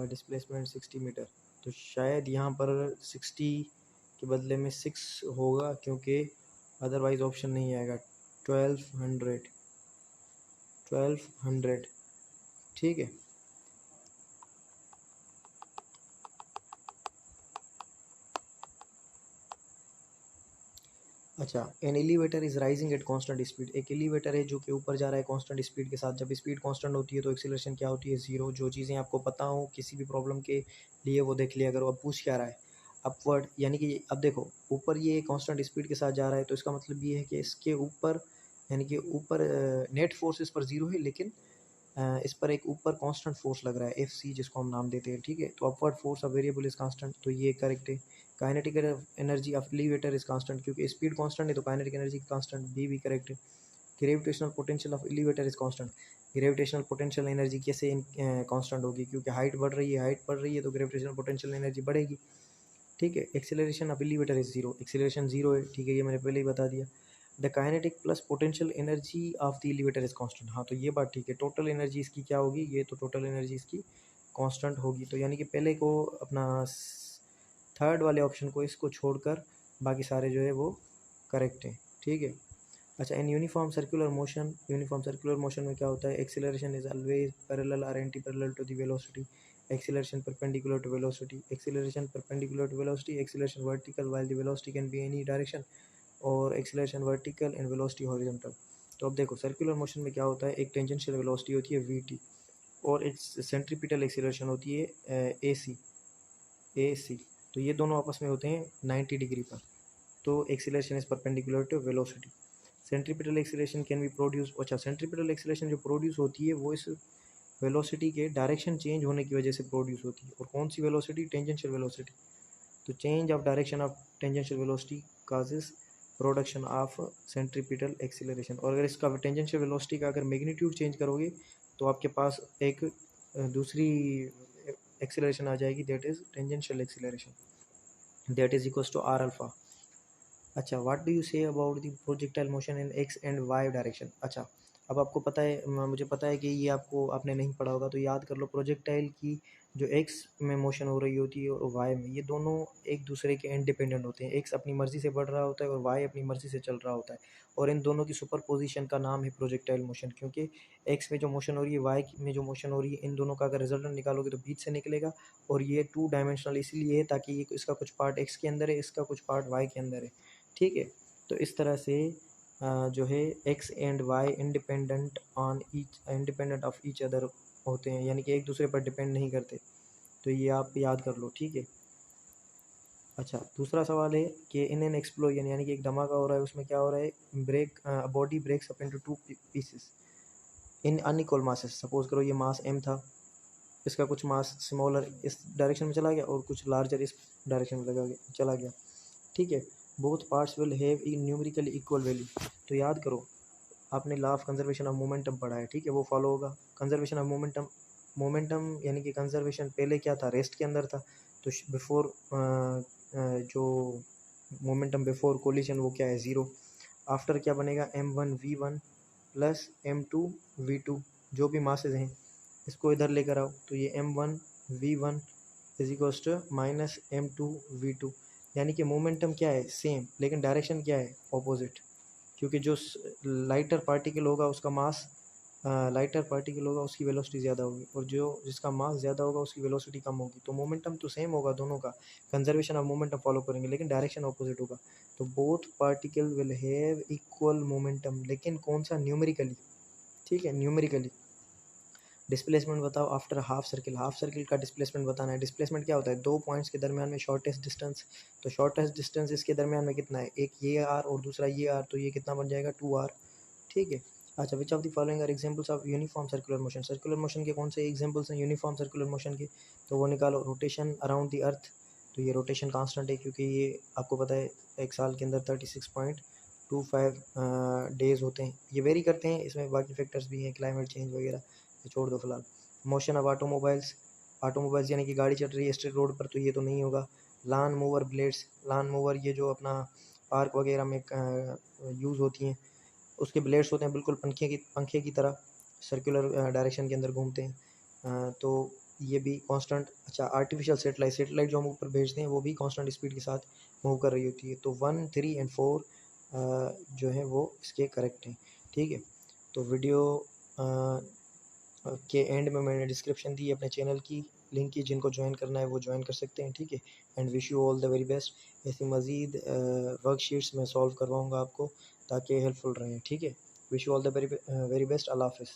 डिस्प्लेसमेंट 60 मीटर, तो शायद यहाँ पर 60 के बदले में 6 होगा क्योंकि अदरवाइज ऑप्शन नहीं आएगा। 1200, ठीक है। अच्छा, an elevator is rising at constant speed, एक एलिवेटर है जो कि ऊपर जा रहा है कांस्टेंट स्पीड के साथ। जब स्पीड कांस्टेंट होती है तो एक्सीलरेशन क्या होती है, ज़ीरो। जो चीज़ें आपको पता हो किसी भी प्रॉब्लम के लिए वो देख लिया करो। अब पूछ क्या रहा है, अपवर्ड, यानी कि अब देखो ऊपर ये कांस्टेंट स्पीड के साथ जा रहा है तो इसका मतलब ये है कि इसके ऊपर, यानी कि ऊपर नेट फोर्स इस पर ज़ीरो है, लेकिन इस पर एक ऊपर कांस्टेंट फोर्स लग रहा है एफ सी, जिसको हम नाम देते हैं। ठीक है, तो upward force of variable is constant, तो ये करेक्ट है। Kinetic energy of elevator is constant, क्योंकि स्पीड कांस्टेंट है तो काइनेटिक एनर्जी कांस्टेंट, भी करेक्ट है। Gravitational potential of elevator is constant, gravitational potential energy कैसे कांस्टेंट होगी, क्योंकि हाइट बढ़ रही है तो ग्रेविटेशनल पोटेंशियल एनर्जी बढ़ेगी। ठीक है, acceleration of elevator is zero, acceleration zero है। ठीक है, ये मैंने पहले ही बता दिया। The kinetic plus potential energy of the elevator is constant, हाँ तो ये बात ठीक है। टोटल एनर्जी इसकी क्या होगी, ये तो टोटल एनर्जी इसकी कांस्टेंट होगी, तो यानी कि पहले को अपना थर्ड वाले ऑप्शन को इसको छोड़कर बाकी सारे जो है वो करेक्ट है, ठीक है। अच्छा, इन यूनिफॉर्म सर्कुलर मोशन में क्या होता है, एक्सीलरेशन इज ऑलवेज पैरेलल और anti parallel to the velocity, acceleration perpendicular to velocity, acceleration perpendicular to velocity, acceleration vertical while the velocity can be any direction, और acceleration vertical and velocity horizontal. तो अब देखो circular motion में क्या होता है, एक टेंजेंशियल वेलोसिटी होती है वी, और एक सेंट्रीपिटल एक्सीलरेशन होती है ए सी। तो ये दोनों आपस में होते हैं 90 डिग्री पर। तो acceleration is perpendicular to velocity. Centripetal acceleration can be produce, अच्छा सेंट्रीपिटल एक्सीलरेशन जो प्रोड्यूस होती है वो इस वेलोसिटी के डायरेक्शन चेंज होने की वजह से प्रोड्यूस होती है। और कौन सी वेलोसिटी, टेंजेंशियल वेलोसिटी। तो change of direction of tangential velocity causes production of centripetal acceleration. और अगर इसका टेंजेंशियल वेलोसिटी का अगर मैग्नीट्यूड चेंज करोगे तो आपके पास एक दूसरी एक्सीलरेशन आ जाएगी, that is tangential acceleration, that is equals to r alpha. अच्छा, what do you say about the projectile motion in x and y direction. अच्छा, अब आपको पता है, मुझे पता है कि ये आपने नहीं पढ़ा होगा, तो याद कर लो। प्रोजेक्टाइल की जो एक्स में मोशन हो रही होती है और वाई में, ये दोनों एक दूसरे के इंडिपेंडेंट होते हैं। एक्स अपनी मर्जी से बढ़ रहा होता है और वाई अपनी मर्जी से चल रहा होता है, और इन दोनों की सुपर पोजिशन का नाम है प्रोजेक्टाइल मोशन। क्योंकि एक्स में जो मोशन हो रही है, वाई में जो मोशन हो रही है, इन दोनों का अगर रिजल्टेंट निकालोगे तो बीच से निकलेगा। और ये 2 डायमेंशनल इसलिए है ताकि ये इसका कुछ पार्ट एक्स के अंदर है, इसका कुछ पार्ट वाई के अंदर है, ठीक है। तो इस तरह से जो है X and Y independent of each other होते हैं, यानी कि एक दूसरे पर डिपेंड नहीं करते। तो ये आप याद कर लो, ठीक है। अच्छा, दूसरा सवाल है कि इन एन एक्सप्लोजन, यानी कि एक धमाका हो रहा है, उसमें क्या हो रहा है, body breaks up into 2 pieces in unequal masses. Suppose करो ये मास m था, इसका कुछ मास स्मॉलर इस डायरेक्शन में चला गया और कुछ लार्जर इस डायरेक्शन में चला गया, ठीक है। Both parts will have a numerically equal value. तो याद करो, आपने law of conservation of momentum पढ़ा है, ठीक है, वो फॉलो होगा। कंजर्वेशन ऑफ मोमेंटम यानी कि कंजर्वेशन पहले क्या था, रेस्ट के अंदर था। तो बिफोर जो मोमेंटम बिफोर कोलिजन वो क्या है, ज़ीरो। आफ्टर क्या बनेगा, m1v1 प्लस m2v2, जो भी मासेज हैं इसको इधर लेकर आओ। तो ये m1v1 is equals to minus m2v2, यानी कि मोमेंटम क्या है, सेम, लेकिन डायरेक्शन क्या है, ऑपोजिट। क्योंकि जो लाइटर पार्टिकल होगा उसका मास लाइटर पार्टिकल होगा उसकी वेलोसिटी ज़्यादा होगी, और जो जिसका मास ज़्यादा होगा उसकी वेलोसिटी कम होगी। तो मोमेंटम तो सेम होगा दोनों का, कंजर्वेशन ऑफ मोमेंटम फॉलो करेंगे, लेकिन डायरेक्शन ऑपोजिट होगा। तो both particle will have equal momentum, लेकिन कौन सा, न्यूमेरिकली, ठीक है, न्यूमेरिकली। डिस्प्लेसमेंट बताओ after half circle. Half circle का डिस्प्लेसमेंट बताना है। डिस्प्लेसमेंट क्या होता है, 2 पॉइंट्स के दरमियान में शॉर्टेस्ट डिस्टेंस। तो शॉर्टेस्ट डिस्टेंस इसके दरमियान में कितना है, एक ये आर और दूसरा ये आर, तो ये कितना बन जाएगा, 2r, ठीक है। अच्छा, which of the following are examples of uniform circular motion. Circular motion के कौन से एग्जांपल्स हैं यूनिफॉर्म सर्कुलर मोशन के, तो वो निकालो। रोटेशन अराउंड द अर्थ, तो ये रोटेशन कांस्टेंट है, क्योंकि ये आपको पता है एक साल के अंदर 36.25 डेज होते हैं। ये वेरी करते हैं, इसमें बाकी फैक्टर्स भी हैं, क्लाइमेट चेंज वगैरह, छोड़ दो फिलहाल। मोशन ऑफ ऑटोमोबाइल्स यानी कि गाड़ी चल रही है स्ट्रीट रोड पर, तो ये तो नहीं होगा। लान मूवर ब्लेड्स, लान मूवर ये जो अपना पार्क वगैरह में यूज़ होती हैं, उसके ब्लेड्स होते हैं बिल्कुल पंखे की तरह, सर्कुलर डायरेक्शन के अंदर घूमते हैं। तो ये भी कांस्टेंट। अच्छा, आर्टिफिशियल सेटेलाइट जो हम ऊपर भेजते हैं वो भी कांस्टेंट स्पीड के साथ मूव कर रही होती है। तो 1, 3 एंड 4 जो है वो इसके करेक्ट हैं, ठीक है। तो वीडियो के एंड में मैंने डिस्क्रिप्शन दी अपने चैनल की लिंक की, जिनको ज्वाइन करना है वो ज्वाइन कर सकते हैं, ठीक है। And wish you all the very best. ऐसी मज़ीद वर्कशीट्स मैं सॉल्व करवाऊँगा आपको ताकि हेल्पफुल रहें, ठीक है। Wish you all the very very best. Allah हाफ़िज़।